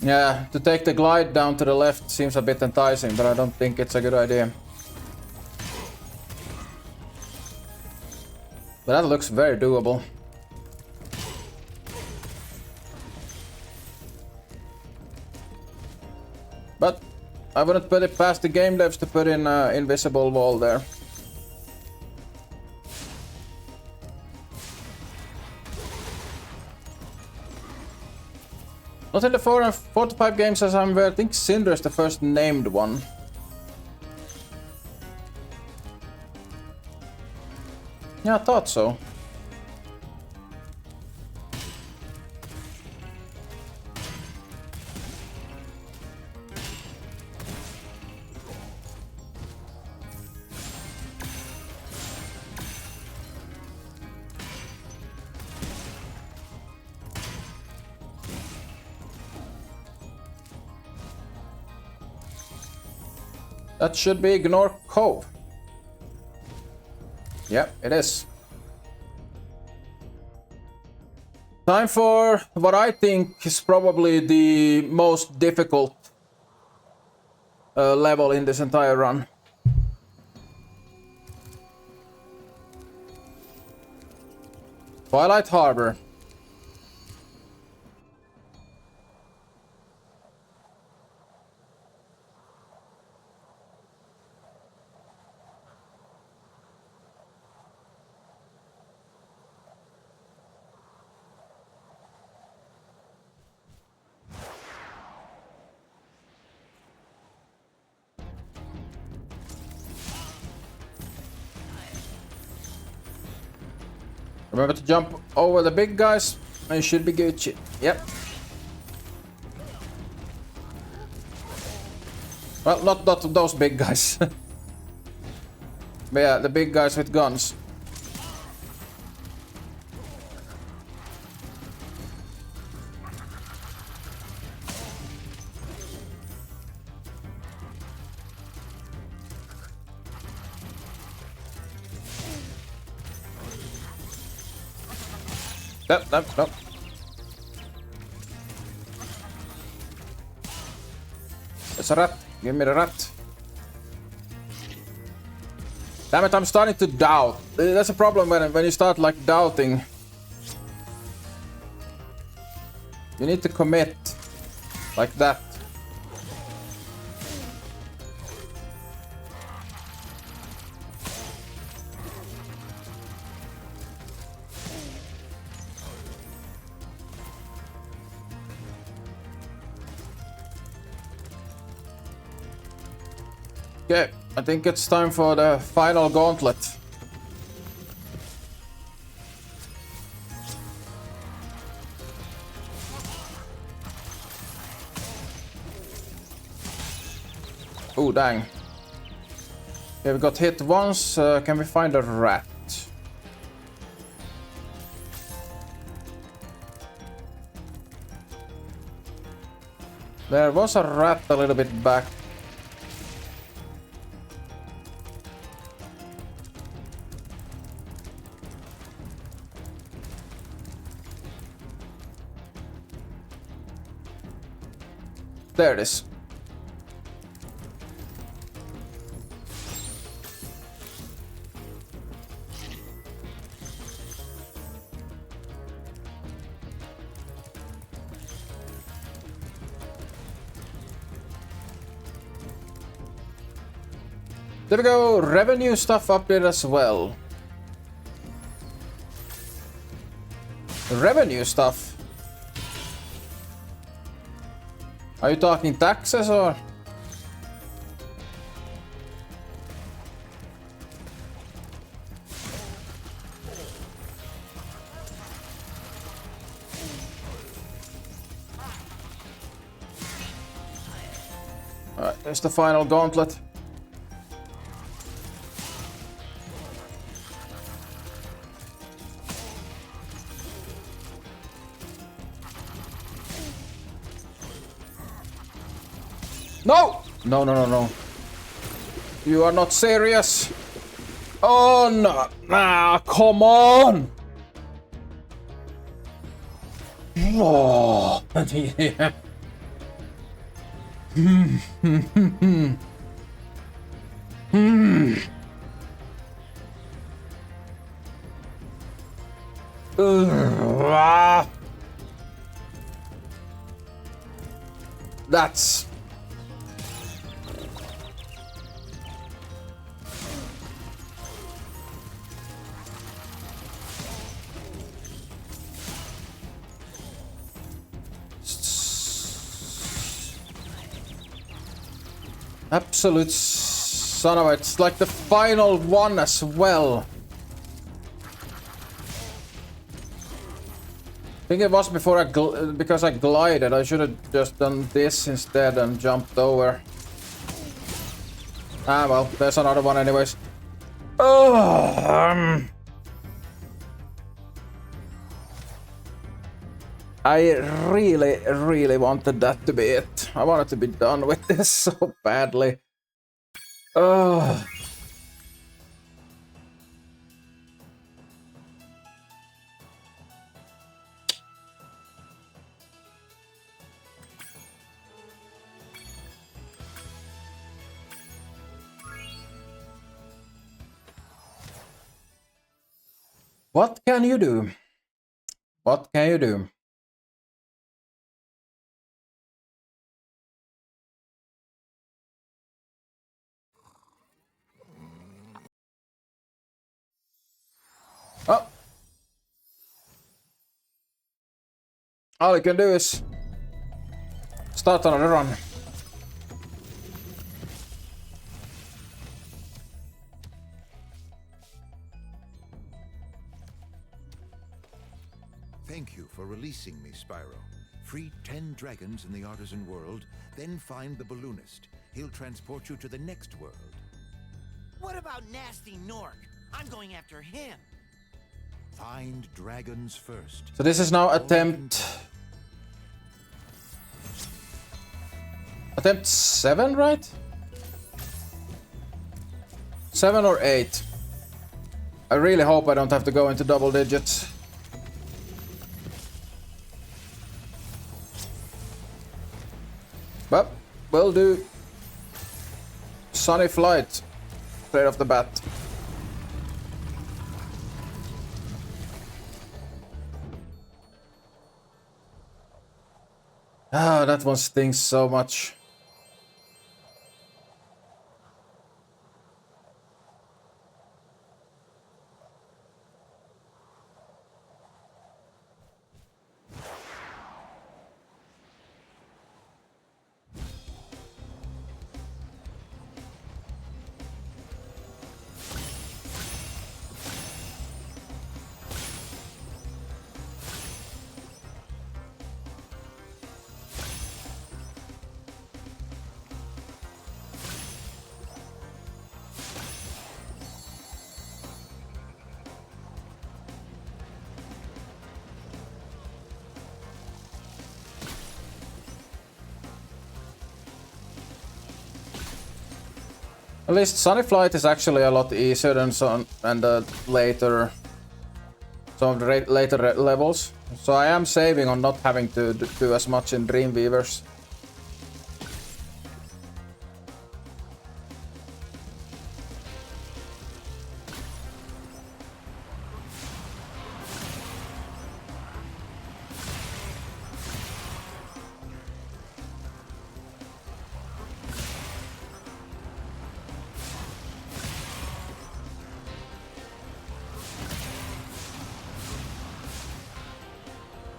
Yeah, to take the glide down to the left seems a bit enticing, but I don't think it's a good idea. But that looks very doable. But I wouldn't put it past the game devs to put in an invisible wall there. Not in the 4 and 4 to 5 games as I'm aware. I think Cinder is the first named one. Yeah, I thought so. That should be Ignore Cove. Yep, it is. Time for what I think is probably the most difficult level in this entire run. Twilight Harbor. Remember to jump over the big guys, and you should be good shit. Yep. Well, not those big guys. But yeah, the big guys with guns. Nope. There's a rat. Give me the rat. Damn it, I'm starting to doubt. That's a problem when you start like doubting. You need to commit. Like that. Okay, I think it's time for the final gauntlet. Oh, dang. Okay, we got hit once. Can we find a rat? There was a rat a little bit back. There it is. There we go, revenue stuff update as well. Revenue stuff? Are you talking taxes or? Alright, there's the final gauntlet. No! No, no, no, no. You are not serious. Oh, no. Ah, come on! Oh. Yeah. That's... Absolute son of it. It's like the final one as well. I think it was before because I glided. I should have just done this instead and jumped over. Ah well, there's another one anyways. Oh, I really wanted that to be it. I wanted to be done with this so badly. Oh. What can you do? What can you do? Oh. All you can do is start another run. Thank you for releasing me, Spyro. Free 10 dragons in the artisan world, then find the balloonist. He'll transport you to the next world. What about Nasty Nork? I'm going after him. Find dragons first. So this is now attempt 7, right? 7 or 8. I really hope I don't have to go into double digits. But will do. Sunny Flight. Straight off the bat. Ah, that one stings so much. At least Sunny Flight is actually a lot easier than some and later some of the later levels. So I am saving on not having to do as much in Dreamweavers.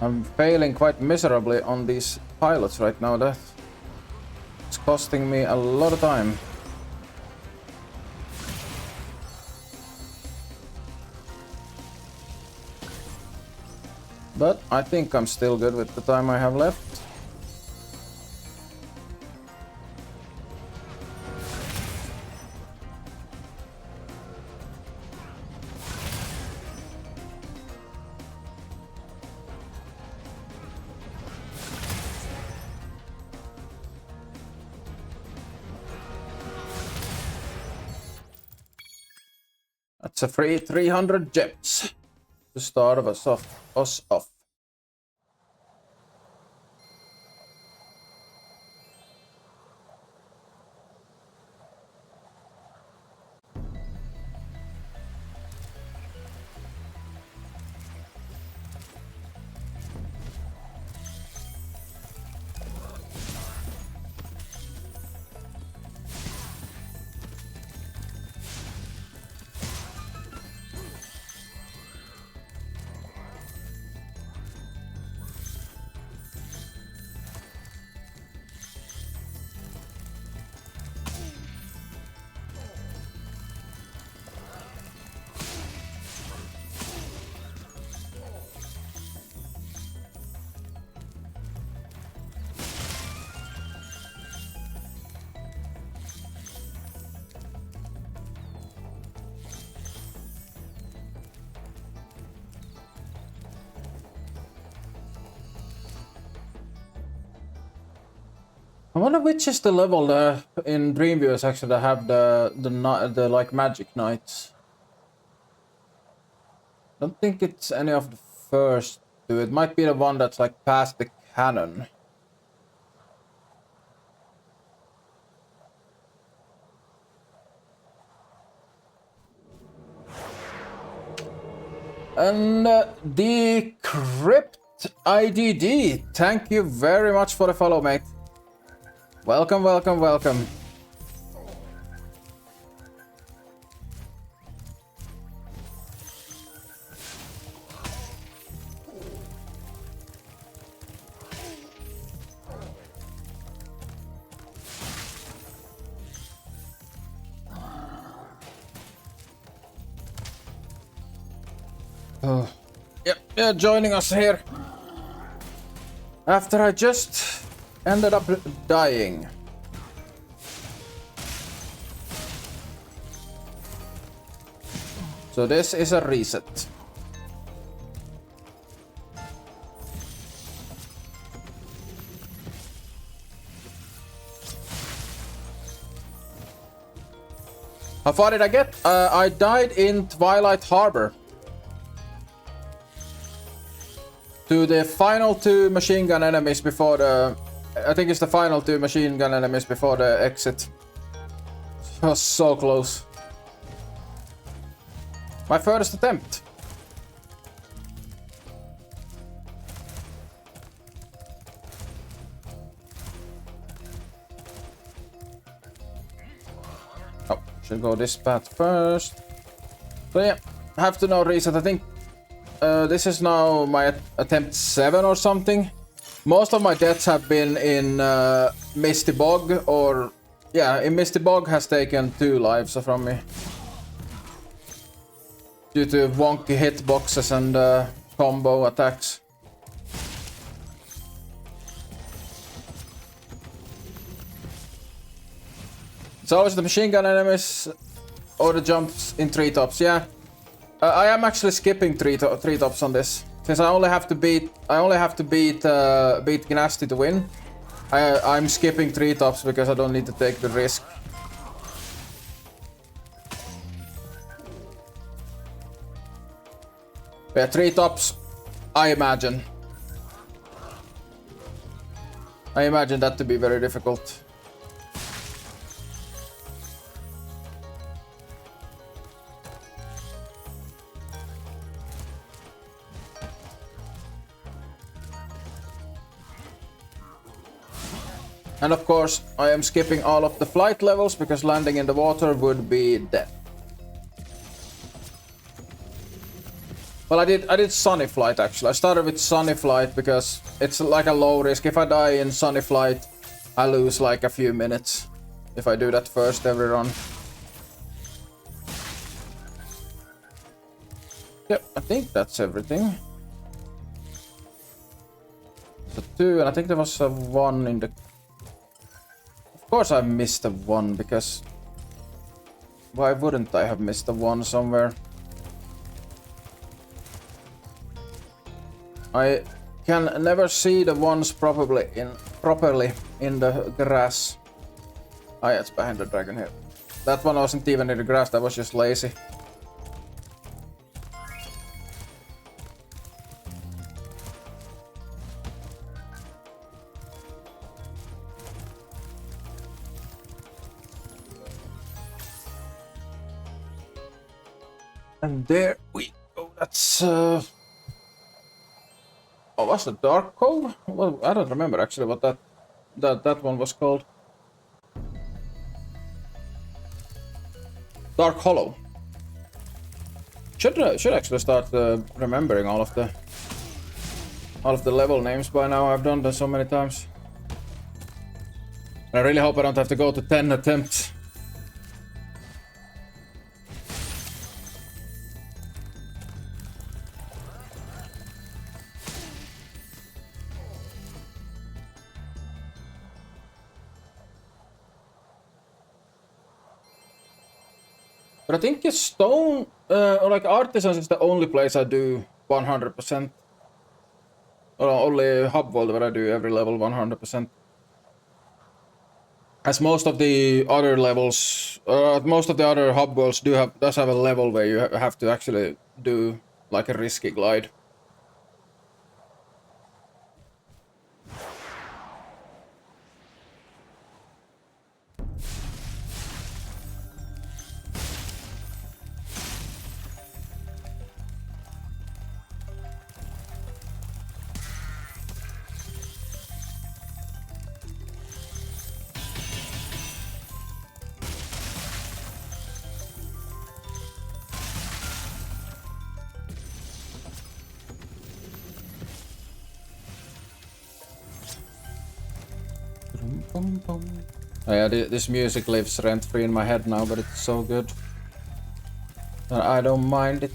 I'm failing quite miserably on these pilots right now. It's costing me a lot of time. But I think I'm still good with the time I have left. That's a free 300 gems to start us off. I wonder which is the level in Dreamviews actually that have the like magic knights. Don't think it's any of the first two. It might be the one that's like past the cannon. And the Crypt IDD, thank you very much for the follow, mate. Welcome, welcome, welcome. Oh. Yep, joining us here. After I just ended up dying. So this is a reset. How far did I get? I died in Twilight Harbor. To the final two machine gun enemies before the I think it's the final 2 machine gun enemies before the exit. It was so close. My first attempt. Oh, should go this path first. So yeah, I have to now reset. I think this is now my attempt 7 or something. Most of my deaths have been in Misty Bog, or yeah, in Misty Bog has taken 2 lives from me due to wonky hitboxes and combo attacks. It's always the machine gun enemies or the jumps in treetops. Yeah, I am actually skipping treetops on this since I only have to beat beat Gnasty to win. I'm skipping treetops because I don't need to take the risk. Yeah, treetops, I imagine that to be very difficult. And of course, I am skipping all of the flight levels because landing in the water would be death. Well, I did Sunny Flight actually. I started with Sunny Flight because it's like a low risk. If I die in Sunny Flight, I lose like a few minutes if I do that first every run. Yep, I think that's everything. So 2, and I think there was a 1 in the... Of course I missed a 1 because... Why wouldn't I have missed a 1 somewhere? I can never see the ones properly in the grass. Ah, yeah, it's behind the dragon here. That one wasn't even in the grass, that was just lazy. And there we go. That's oh, was it Dark Cove? Well, I don't remember actually what that one was called. Dark Hollow. Should actually start remembering all of the level names by now. I've done that so many times. I really hope I don't have to go to 10 attempts. But I think Stone, or like Artisans is the only place I do 100%. Or only Hub World where I do every level 100%. As most of the other levels, most of the other Hub Worlds does have a level where you have to actually do like a risky glide. Oh yeah, this music lives rent-free in my head now, but it's so good. And I don't mind it.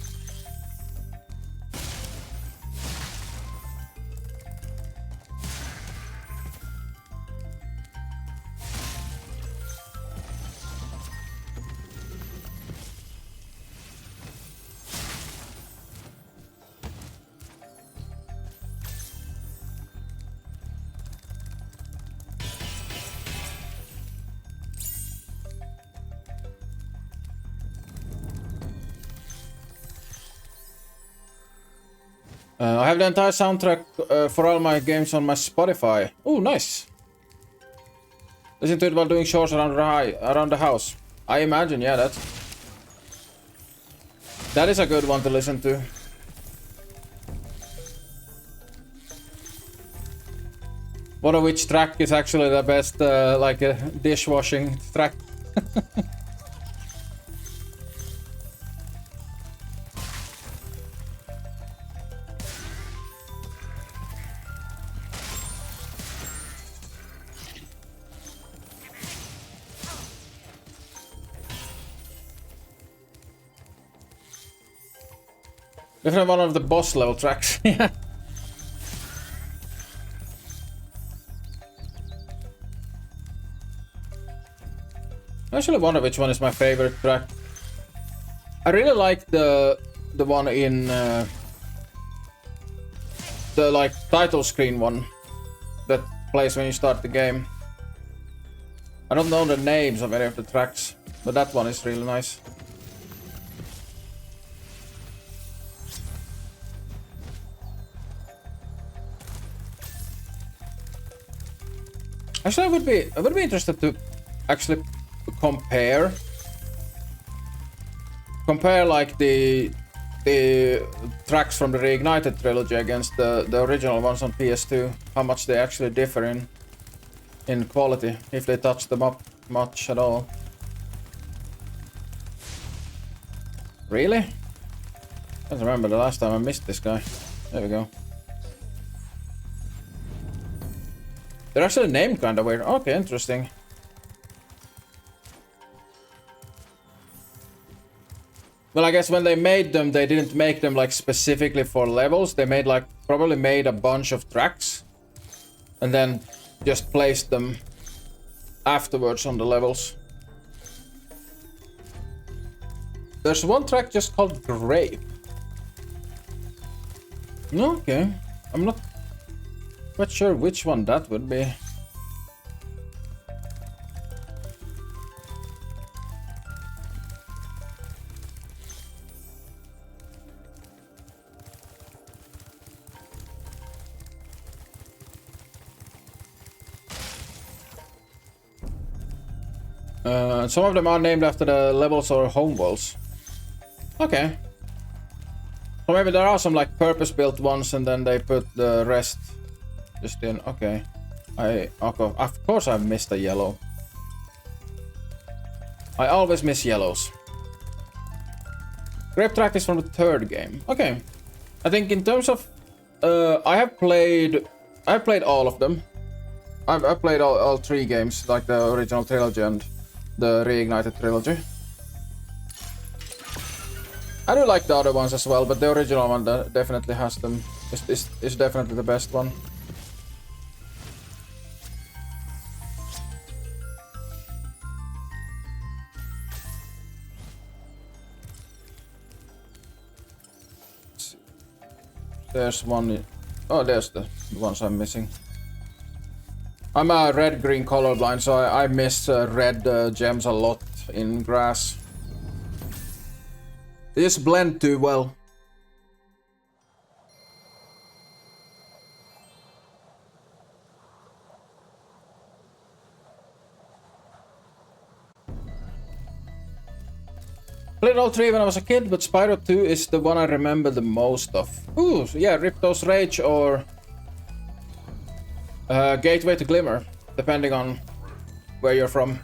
I have the entire soundtrack for all my games on my Spotify. Oh, nice. Listen to it while doing chores around the house. I imagine, yeah, that is a good one to listen to. One of which track is actually the best, like a dishwashing track. Definitely one of the boss level tracks. Yeah. I actually wonder which one is my favorite track. I really like the one in the like title screen one that plays when you start the game. I don't know the names of any of the tracks, but that one is really nice. Actually, I would be interested to actually compare like the tracks from the Reignited trilogy against the original ones on PS2. How much they actually differ in quality, if they touch them up much at all. Really? I can't remember the last time I missed this guy. There we go. They're actually named kinda weird. Okay, interesting. Well, I guess when they made them, they didn't make them like specifically for levels. They made like, probably made a bunch of tracks and then just placed them afterwards on the levels. There's one track just called Grape. Okay, I'm not quite sure which one that would be. Some of them are named after the levels or homeworlds. Okay. So maybe there are some like purpose-built ones and then they put the rest just in. Okay. Of course I've missed a yellow. I always miss yellows. Grape track is from the third game. Okay. I think in terms of I've played all of them. I've played all three games, like the original trilogy and the Reignited trilogy. I do like the other ones as well, but the original one definitely has them. Is definitely the best one. There's one. Oh, there's the ones I'm missing. I'm a red-green colorblind, so I miss red gems a lot in grass. They just blend too well. Played all three when I was a kid, but Spyro 2 is the one I remember the most of. Ooh, yeah, Ripto's Rage or Gateway to Glimmer, depending on where you're from.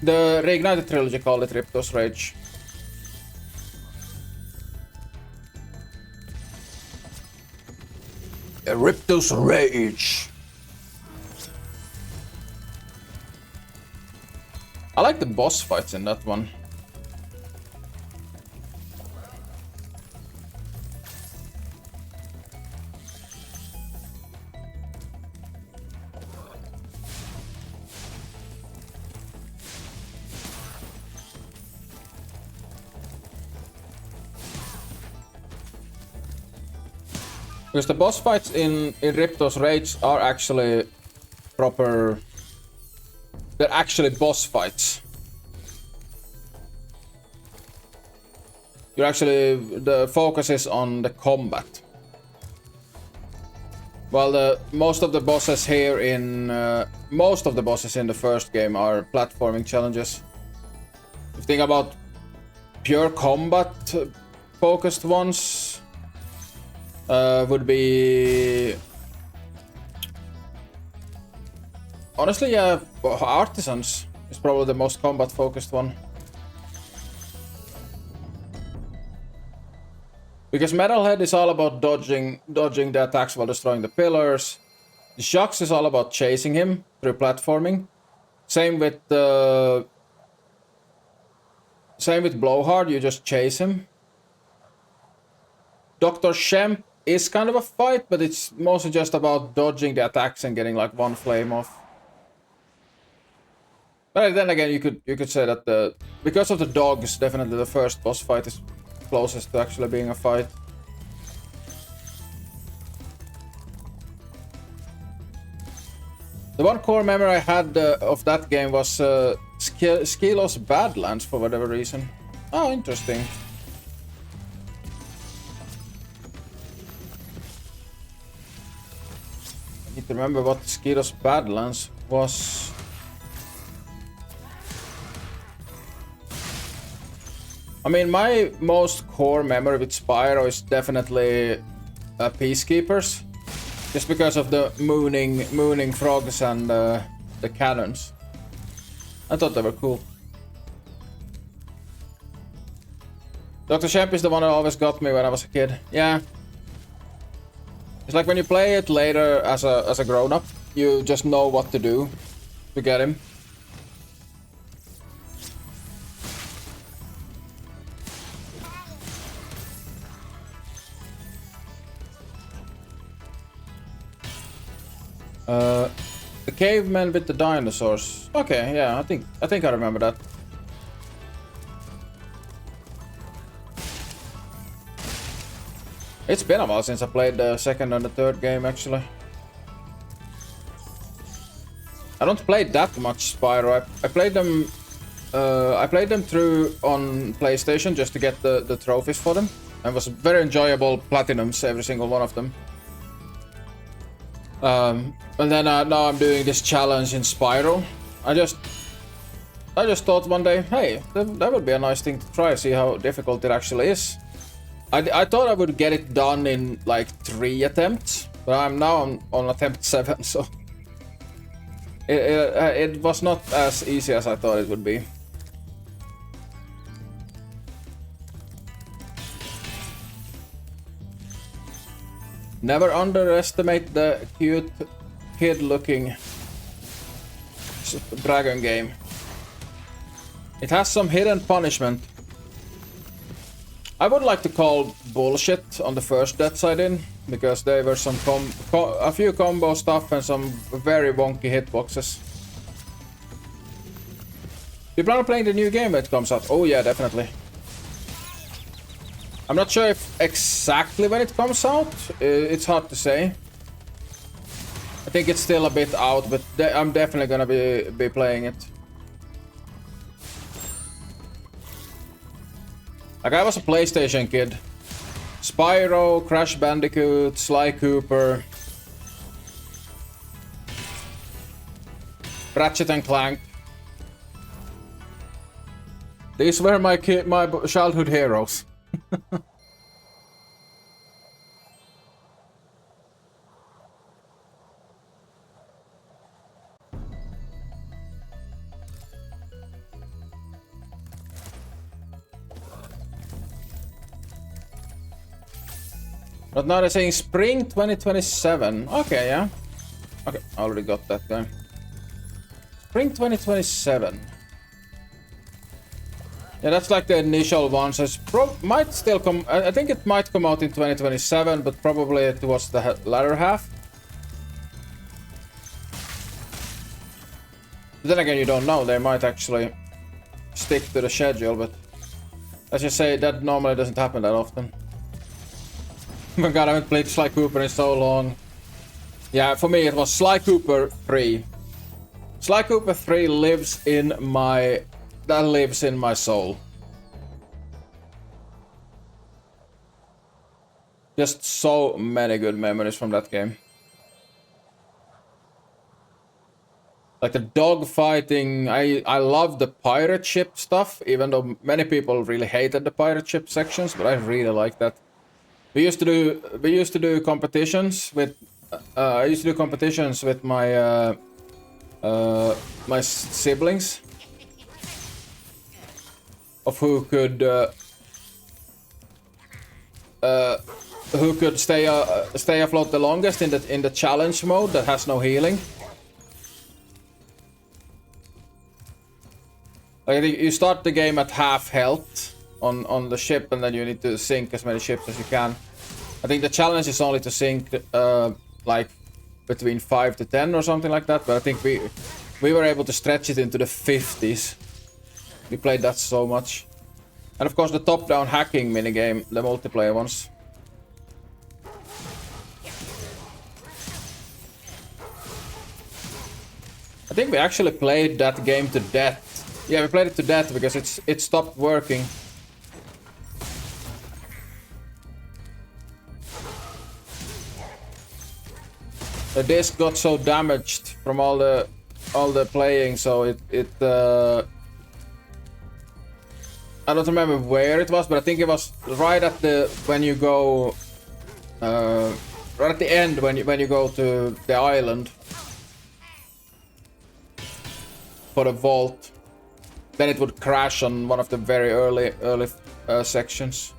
The Reignited trilogy called it Ripto's Rage. Ripto's Rage. I like the boss fights in that one. Because the boss fights in Ripto's Rage are actually proper... They're actually boss fights. You're actually... The focus is on the combat. Well, most of the bosses here in most of the bosses in the first game are platforming challenges. If you think about pure combat focused ones, would be honestly, yeah, Artisans is probably the most combat focused one. Because Metalhead is all about dodging the attacks while destroying the pillars. The Shocks is all about chasing him through platforming. Same with Blowhard, you just chase him. Dr. Shemp is kind of a fight, but it's mostly just about dodging the attacks and getting like one flame off. But then again, you could say that because of the dogs, definitely the first boss fight is closest to actually being a fight. The one core memory I had of that game was Skilos Badlands for whatever reason. Oh, interesting. I need to remember what Skilos Badlands was. I mean, my most core memory with Spyro is definitely Peacekeepers. Just because of the mooning frogs and the cannons. I thought they were cool. Dr. Shemp is the one that always got me when I was a kid. Yeah. It's like when you play it later as a grown-up, you just know what to do to get him. The caveman with the dinosaurs. Okay, yeah, I think I remember that. It's been a while since I played the second and the third game, actually. I don't play that much Spyro. I played them. I played them through on PlayStation just to get the trophies for them. And it was very enjoyable platinums, every single one of them. And then now I'm doing this challenge in Spyro. I just thought one day, hey, that would be a nice thing to try, see how difficult it actually is. I thought I would get it done in like 3 attempts, but I'm now on attempt 7, so it was not as easy as I thought it would be. Never underestimate the cute kid-looking dragon game. It has some hidden punishment. I would like to call bullshit on the first deaths I did, because there were some a few combo stuff and some very wonky hitboxes. You plan on playing the new game when it comes out? Oh yeah, definitely. I'm not sure if exactly when it comes out. It's hard to say. I think it's still a bit out, but I'm definitely gonna be playing it. Like, I was a PlayStation kid. Spyro, Crash Bandicoot, Sly Cooper, Ratchet and Clank. These were my childhood heroes. But now they're saying spring 2027. Okay, yeah. Okay, I already got that guy. Spring 2027. Yeah, that's like the initial one, so it might still come. I think it might come out in 2027, but probably towards the latter half. But then again, you don't know. They might actually stick to the schedule, but let's just say that normally doesn't happen that often. Oh my god, I haven't played Sly Cooper in so long. Yeah, for me it was Sly Cooper 3. Sly Cooper 3 lives in my soul. Just so many good memories from that game. Like the dog fighting, I love the pirate ship stuff, even though many people really hated the pirate ship sections, but I really like that. We used to do competitions with I used to do competitions with my my siblings of who could stay afloat the longest in the challenge mode that has no healing. Like you start the game at half health on the ship, and then you need to sink as many ships as you can. I think the challenge is only to sink like between 5 to 10 or something like that, but I think we were able to stretch it into the 50s. We played that so much. And of course the top-down hacking minigame, the multiplayer ones. I think we actually played that game to death. Yeah, we played it to death because it stopped working. The disc got so damaged from all the playing, so I don't remember where it was, but I think it was right at the when you go right at the end when you go to the island for the vault. Then it would crash on one of the very early sections.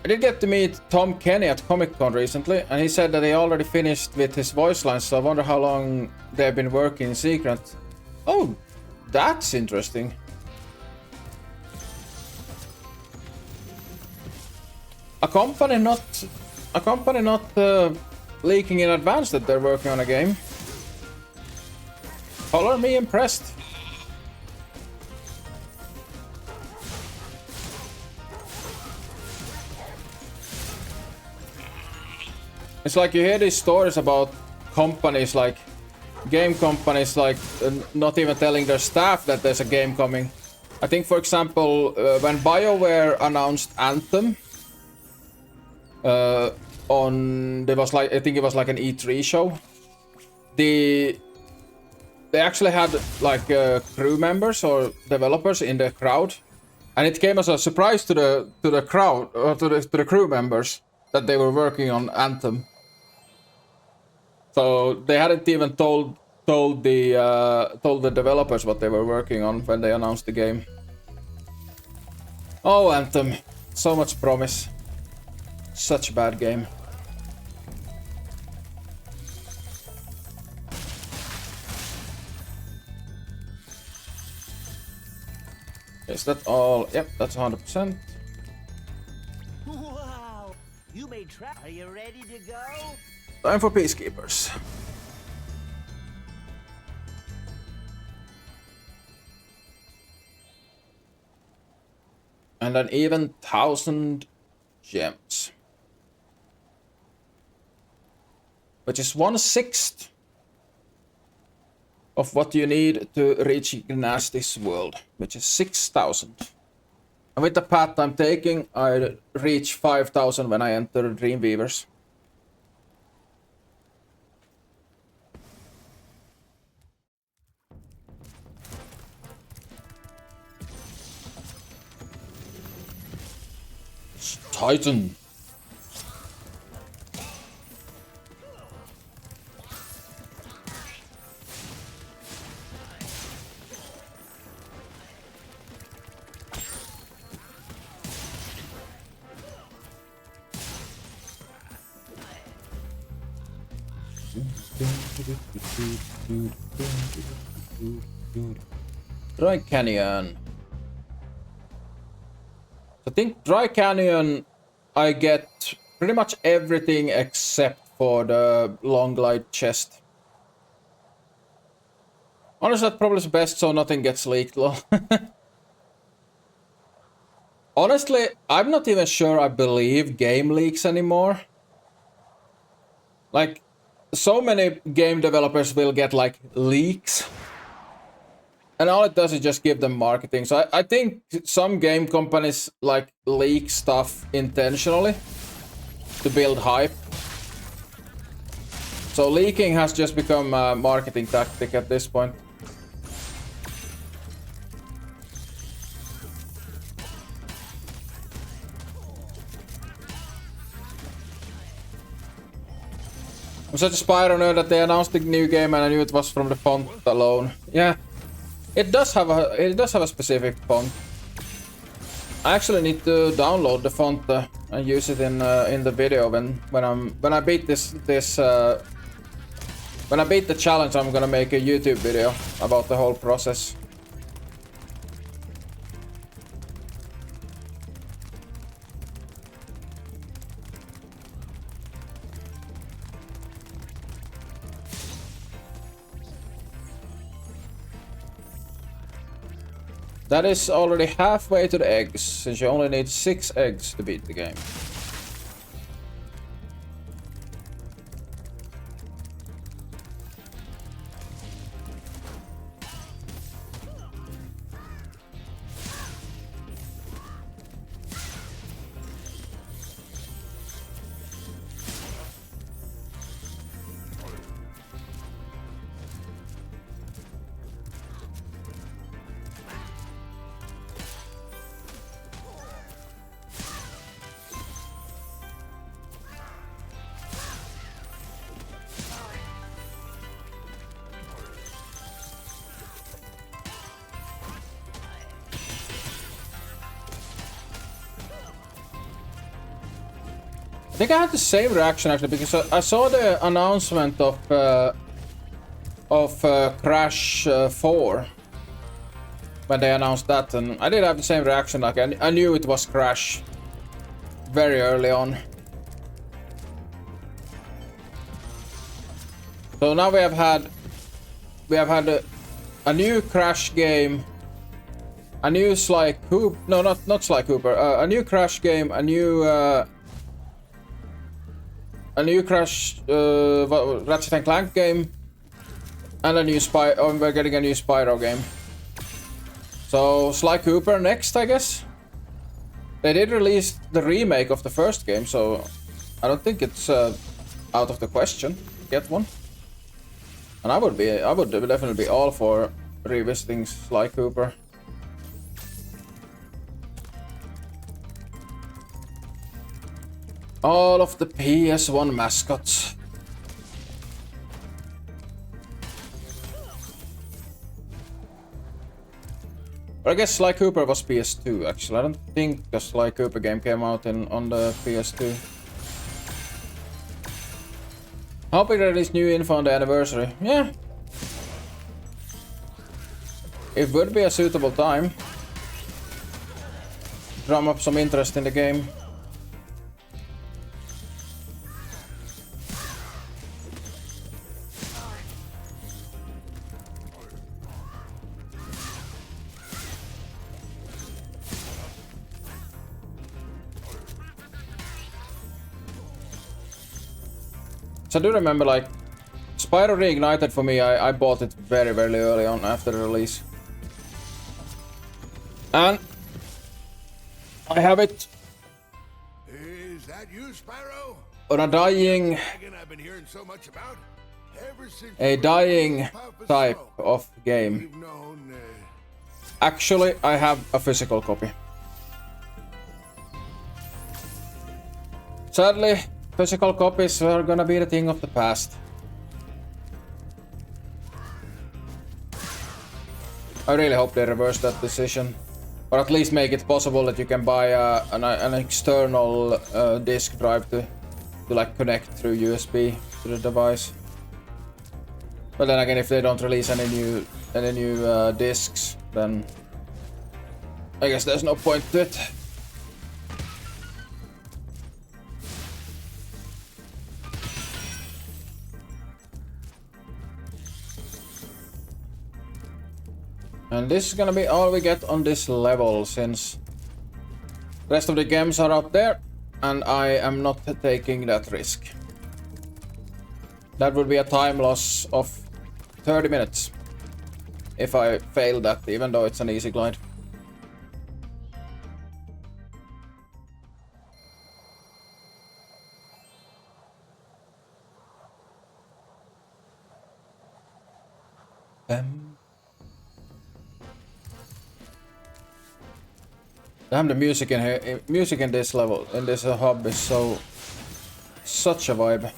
I did get to meet Tom Kenny at Comic-Con recently, and he said that he already finished with his voice lines, so I wonder how long they've been working in secret. Oh, that's interesting. A company not leaking in advance that they're working on a game. Color me impressed. It's like you hear these stories about companies like game companies like not even telling their staff that there's a game coming. I think, for example, when BioWare announced Anthem I think it was like an E3 show. They actually had like crew members or developers in the crowd, and it came as a surprise to the crowd or to the crew members that they were working on Anthem. So they hadn't even told the developers what they were working on when they announced the game. Oh, Anthem, so much promise. Such a bad game. Is that all? Yep, that's 100%. Wow! You made track. Are you ready to go? Time for Peacekeepers. And an even 1,000 gems. Which is 1/6 of what you need to reach Gnasty's world, which is 6,000. And with the path I'm taking, I reach 5,000 when I enter Dreamweavers. Titan. Dry Canyon. I think Dry Canyon I get pretty much everything except for the long glide chest. Honestly, that probably is best so nothing gets leaked, lol. Honestly, I'm not even sure I believe game leaks anymore. Like, so many game developers will get like leaks. And all it does is just give them marketing. So I think some game companies like leak stuff intentionally to build hype. So leaking has just become a marketing tactic at this point. I'm such a Spyro nerd that they announced the new game and I knew it was from the font alone. Yeah, it does have a specific font. I actually need to download the font and use it in the video when I beat when I beat the challenge. I'm gonna make a YouTube video about the whole process. That is already halfway to the eggs, since you only need 6 eggs to beat the game. I think I had the same reaction actually, because I saw the announcement of Crash 4 when they announced that, and I did have the same reaction. Like I knew it was Crash very early on. So now we have had a new Crash game, a new Sly Cooper. No, not Sly Cooper. A new Crash game, a new Crash Ratchet and Clank game, and a new we're getting a new Spyro game. So Sly Cooper next, I guess. They did release the remake of the first game, so I don't think it's out of the question to get one. And I would definitely be all for revisiting Sly Cooper. All of the PS1 mascots. But I guess Sly Cooper was PS2 actually. I don't think the Sly Cooper game came out on the PS2. Hoping there is new info on the anniversary. Yeah. It would be a suitable time. Drum up some interest in the game. I do remember, like, Spyro Reignited for me, I bought it very, very early on after the release. And I have it. Is that you, Spyro? On a dying... I've been hearing so much about. Ever since a dying type of game. Actually, I have a physical copy. Sadly, physical copies are gonna be the thing of the past. I really hope they reverse that decision. Or at least make it possible that you can buy an external disk drive to like connect through USB to the device. But then again, if they don't release any new discs, then I guess there's no point to it. And this is gonna be all we get on this level, since the rest of the games are out there, and I am not taking that risk. That would be a time loss of 30 minutes if I fail that, even though it's an easy glide. Damn, the music in here, music in this level, in this hub is such a vibe.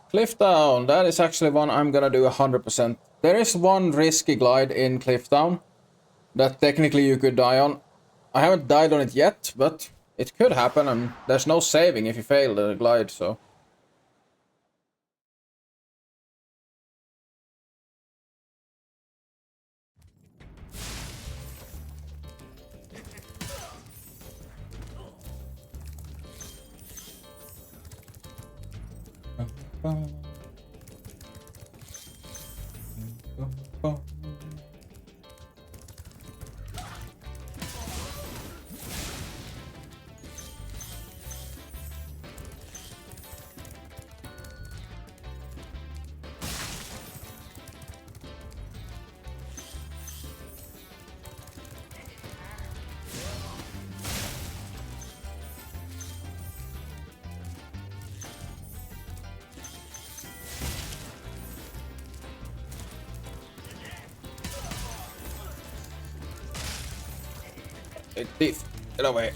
Cliff Down, that is actually one I'm gonna do 100%. There is one risky glide in Cliff Down that technically you could die on. I haven't died on it yet, but it could happen, and there's no saving if you fail the glide, so... Hey, thief, get away.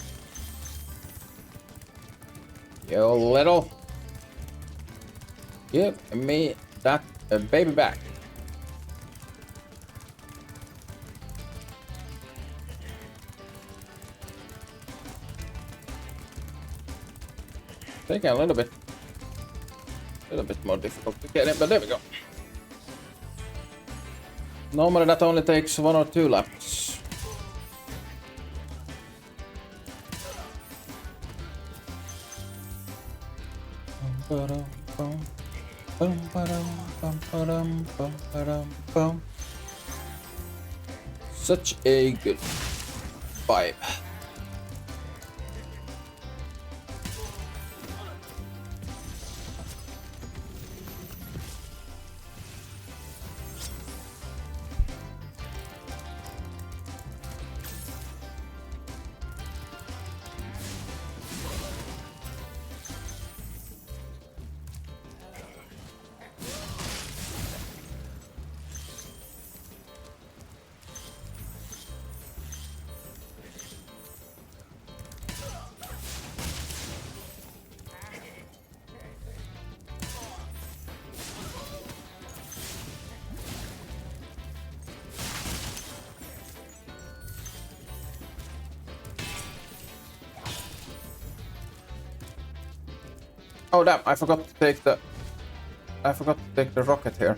You little. Give me that baby back. Taking a little bit more difficult to get it, but there we go. Normally that only takes 1 or 2 laps. Such a good vibe. Oh damn, I forgot to take the rocket here.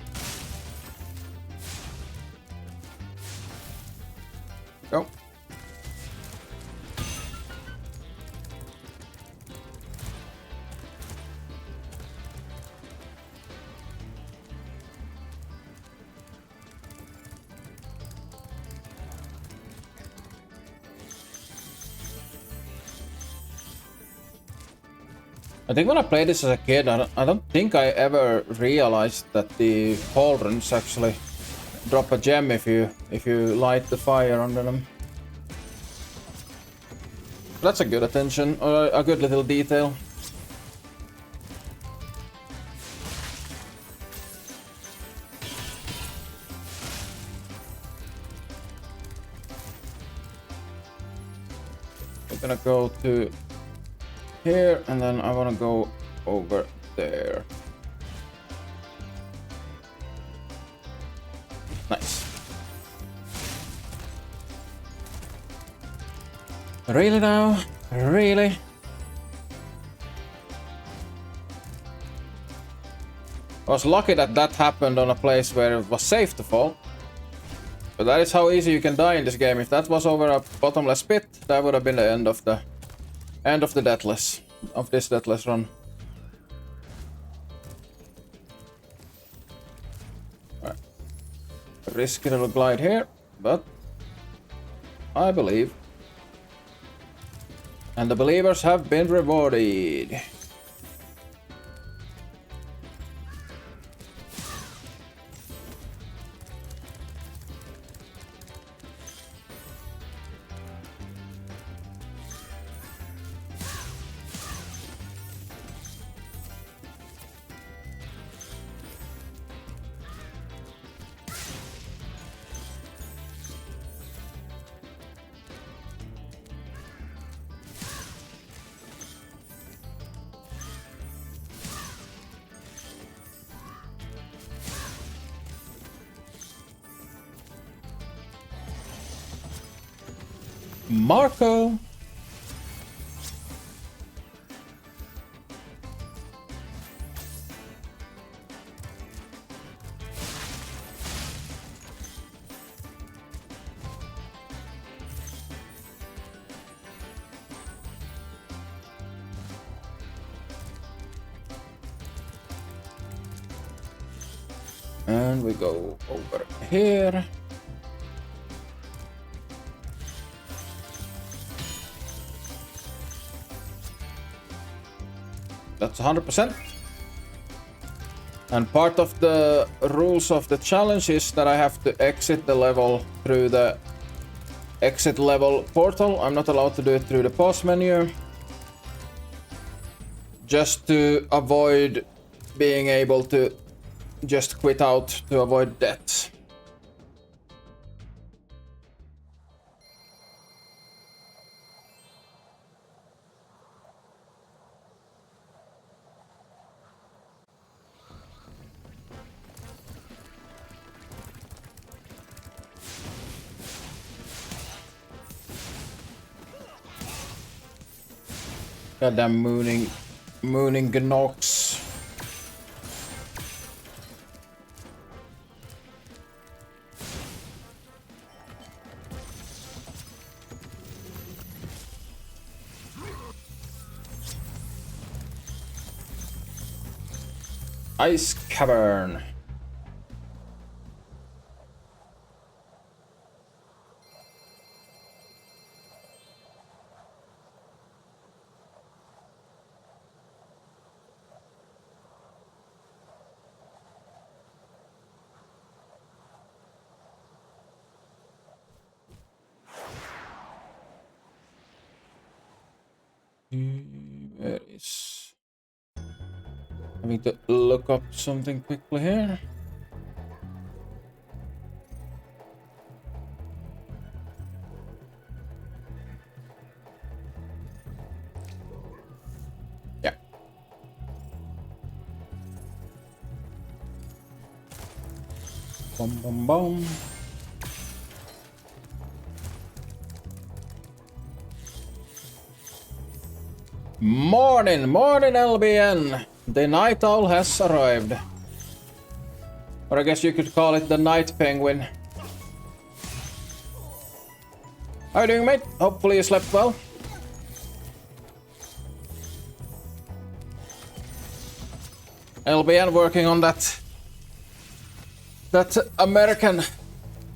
Go. I think when I played this as a kid, I don't think I ever realized that the pauldrons actually drop a gem if you light the fire under them. That's a good attention, or a good little detail. We're gonna go to here, and then I want to go over there. Nice. Really now? Really? I was lucky that that happened on a place where it was safe to fall. But that is how easy you can die in this game. If that was over a bottomless pit, that would have been the end of the Deathless, of this Deathless run. Right. Risky little glide here, but I believe. And the believers have been rewarded. Marco. And we go over here. That's 100%. And part of the rules of the challenge is that I have to exit the level through the exit level portal. I'm not allowed to do it through the pause menu. Just to avoid being able to just quit out to avoid death. Goddamn mooning gnocks. Ice cavern. Where is... I need to look up something quickly here. Yeah. Bum bum bum. Morning, morning LBN! The night owl has arrived. Or I guess you could call it the night penguin. How you doing, mate? Hopefully you slept well. LBN working on that American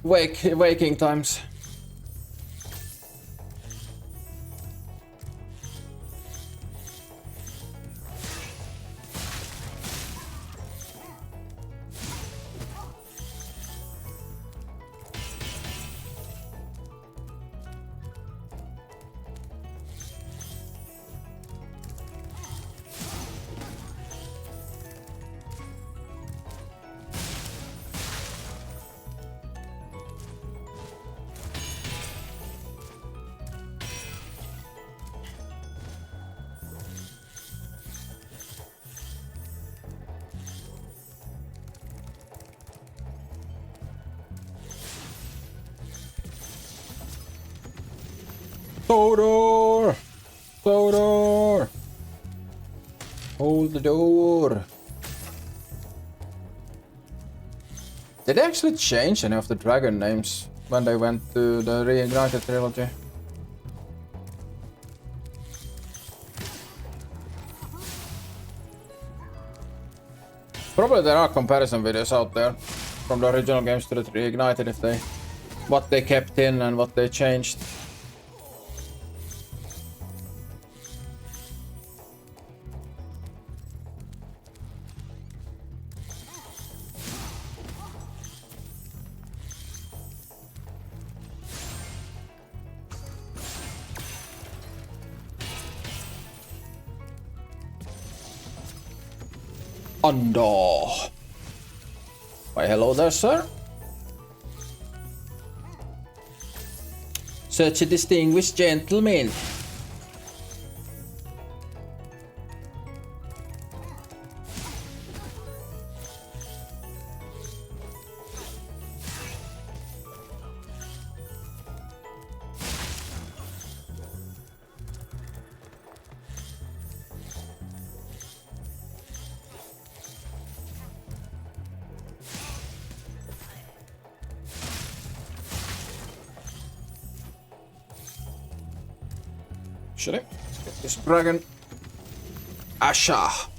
waking times. Door! Door! Hold the door. Did they actually change any of the dragon names when they went to the Reignited trilogy? Probably there are comparison videos out there from the original games to the Reignited if they... what they kept in and what they changed. Undo. Why, hello there, sir. Such a distinguished gentleman. Actually, let's get this dragon. Asha.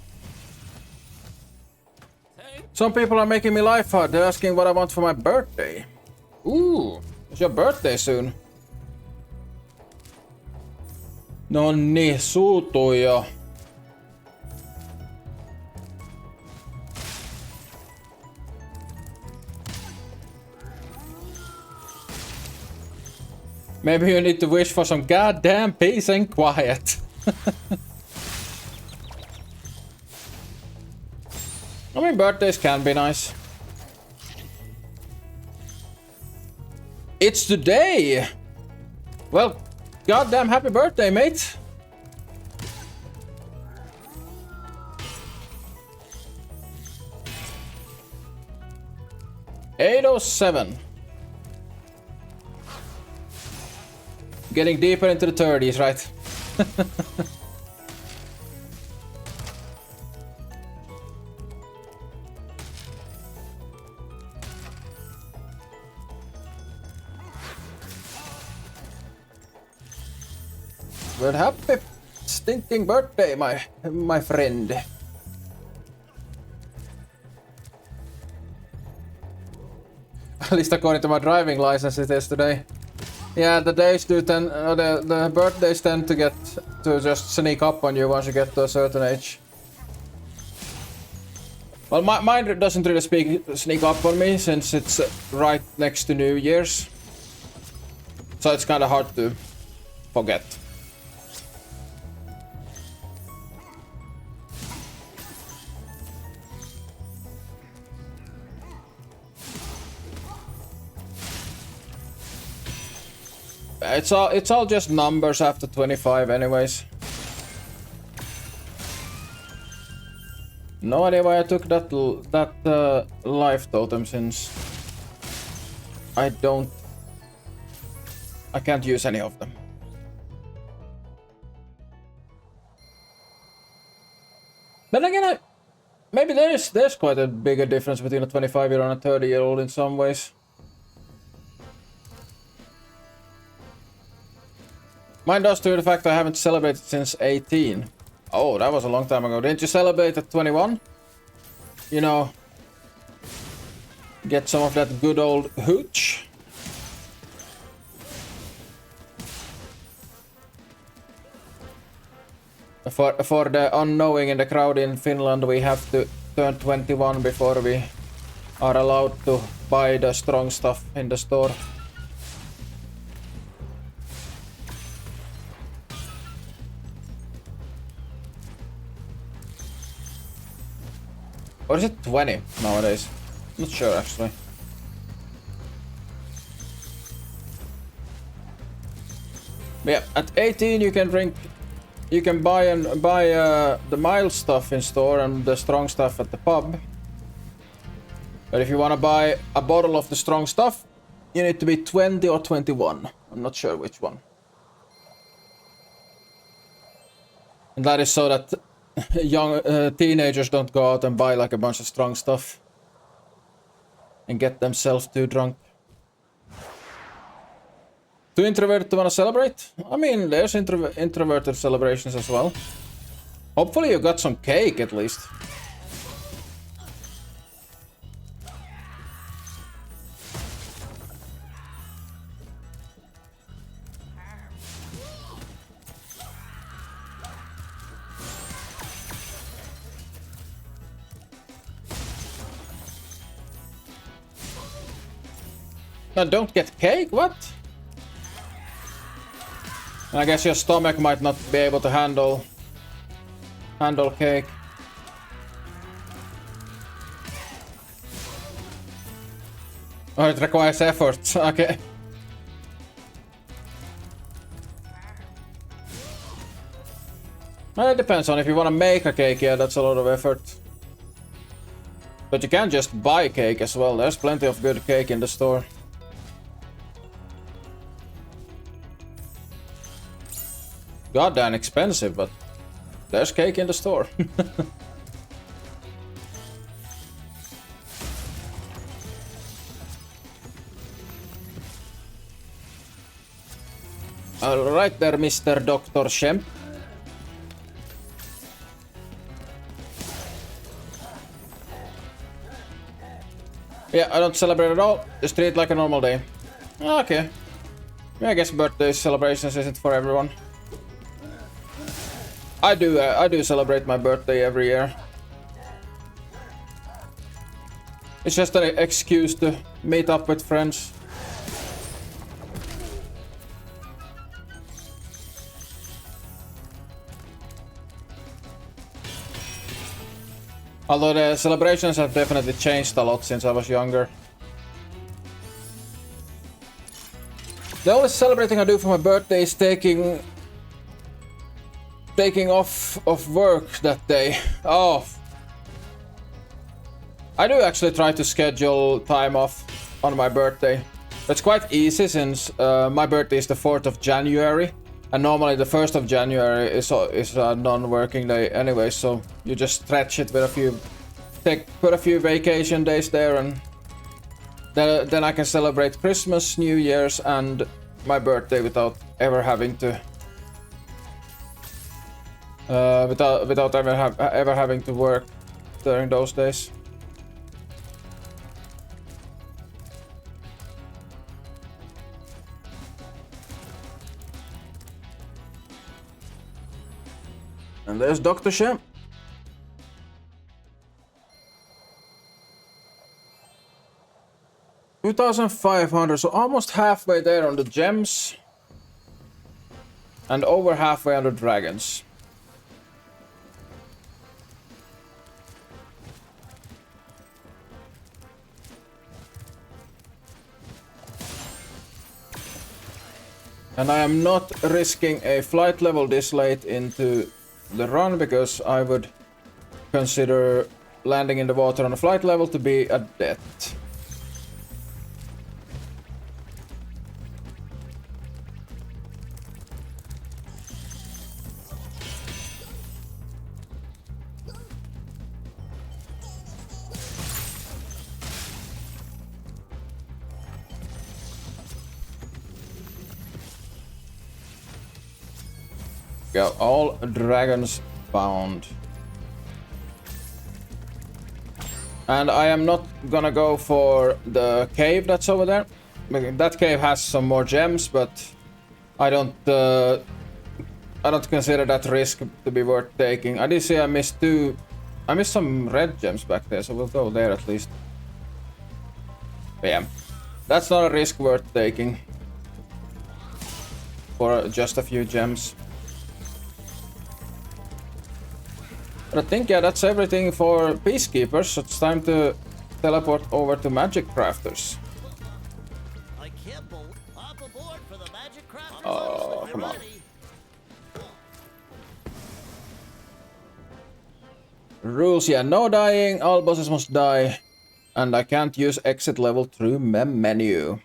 Some people are making me life hard. They're asking what I want for my birthday. Ooh, it's your birthday soon. No niin, suutu jo. Maybe you need to wish for some goddamn peace and quiet. I mean, birthdays can be nice. It's today! Well, goddamn happy birthday, mate! $807. Getting deeper into the 30s, right? Well, happy stinking birthday, my friend. At least according to my driving license it is today. Yeah, the days do tend, the birthdays tend to get to just sneak up on you once you get to a certain age. Well, mine doesn't really sneak up on me since it's right next to New Year's. So it's kind of hard to forget. It's all just numbers after 25 anyways. No idea why I took that life totem since I can't use any of them. But again, maybe there's quite a bigger difference between a 25-year-old and a 30-year-old in some ways. Mine does due to the fact I haven't celebrated since 18. Oh, that was a long time ago. Didn't you celebrate at 21? You know, get some of that good old hooch. For the unknowing in the crowd in Finland, we have to turn 21 before we are allowed to buy the strong stuff in the store. Or is it 20 nowadays? Not sure actually. But yeah, at 18 you can drink, you can buy the mild stuff in store and the strong stuff at the pub. But if you want to buy a bottle of the strong stuff, you need to be 20 or 21. I'm not sure which one. And that is so that young teenagers don't go out and buy like a bunch of strong stuff and get themselves too drunk. Too introverted to want to celebrate? I mean, there's introverted celebrations as well. Hopefully you got some cake at least. No, don't get cake? What? I guess your stomach might not be able to handle cake. Oh, it requires effort. Okay. Well, it depends on if you want to make a cake. Yeah, that's a lot of effort. But you can just buy cake as well. There's plenty of good cake in the store. Goddamn expensive, but there's cake in the store. Right there, Mr. Dr. Shemp. Yeah, I don't celebrate at all. Just treat it like a normal day. Okay. Yeah, I guess birthday celebrations isn't for everyone. I do celebrate my birthday every year. It's just an excuse to meet up with friends. Although the celebrations have definitely changed a lot since I was younger. The only celebrating I do for my birthday is taking off of work that day. Oh. I do actually try to schedule time off on my birthday. It's quite easy since my birthday is the 4th of January. And normally the 1st of January is a non-working day anyway, so you just stretch it with a few... put a few vacation days there, and then I can celebrate Christmas, New Year's and my birthday without ever having to... without ever having to work during those days. And there's Dr. Shem. $2,500, so almost halfway there on the gems. And over halfway on the dragons. And I am not risking a flight level this late into the run because I would consider landing in the water on a flight level to be a death. Got all dragons found. And I am not gonna go for the cave that's over there. That cave has some more gems, but I don't consider that risk to be worth taking. I did see I missed some red gems back there, so we'll go there at least. But yeah, that's not a risk worth taking for just a few gems. But I think, yeah, that's everything for Peacekeepers, so it's time to teleport over to Magic Crafters. I can't believe hop aboard for the Magic Crafters. Oh, come on. Rules, yeah, no dying, all bosses must die, and I can't use exit level through menu.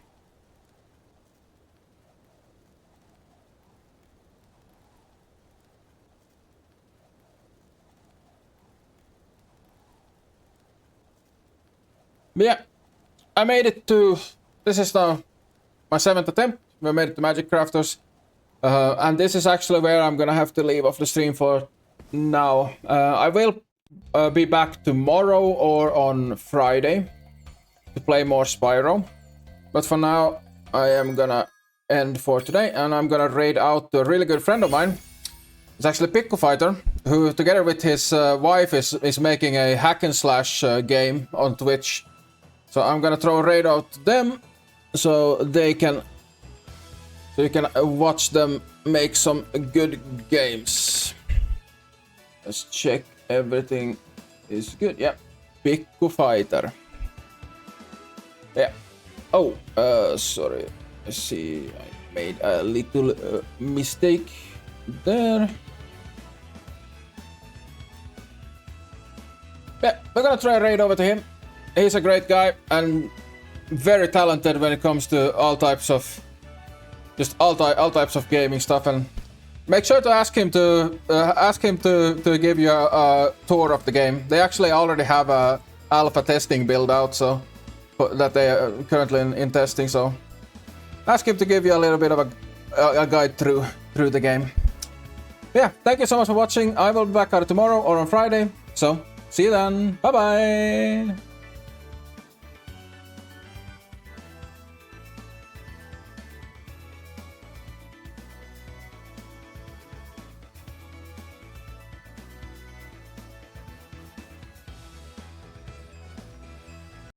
Yeah, I made it to... This is now my 7th attempt. We made it to Magic Crafters. And this is actually where I'm gonna have to leave off the stream for now. I will be back tomorrow or on Friday to play more Spyro. But for now, I am gonna end for today. And I'm gonna raid out a really good friend of mine. It's actually Pickle Fighter, who together with his wife is making a hack and slash game on Twitch. So I'm gonna throw a raid out to them, so you can watch them make some good games. Let's check everything is good. Yeah, Pickle Fighter. Yeah. Oh, sorry. I see. I made a little mistake there. Yeah, we're gonna try a raid over to him. He's a great guy and very talented when it comes to all types of gaming stuff. And make sure to ask him to give you a tour of the game. They actually already have a alpha testing build out, so that they are currently in testing. So ask him to give you a little bit of a guide through the game. Yeah, thank you so much for watching. I will be back either tomorrow or on Friday. So, see you then. Bye bye!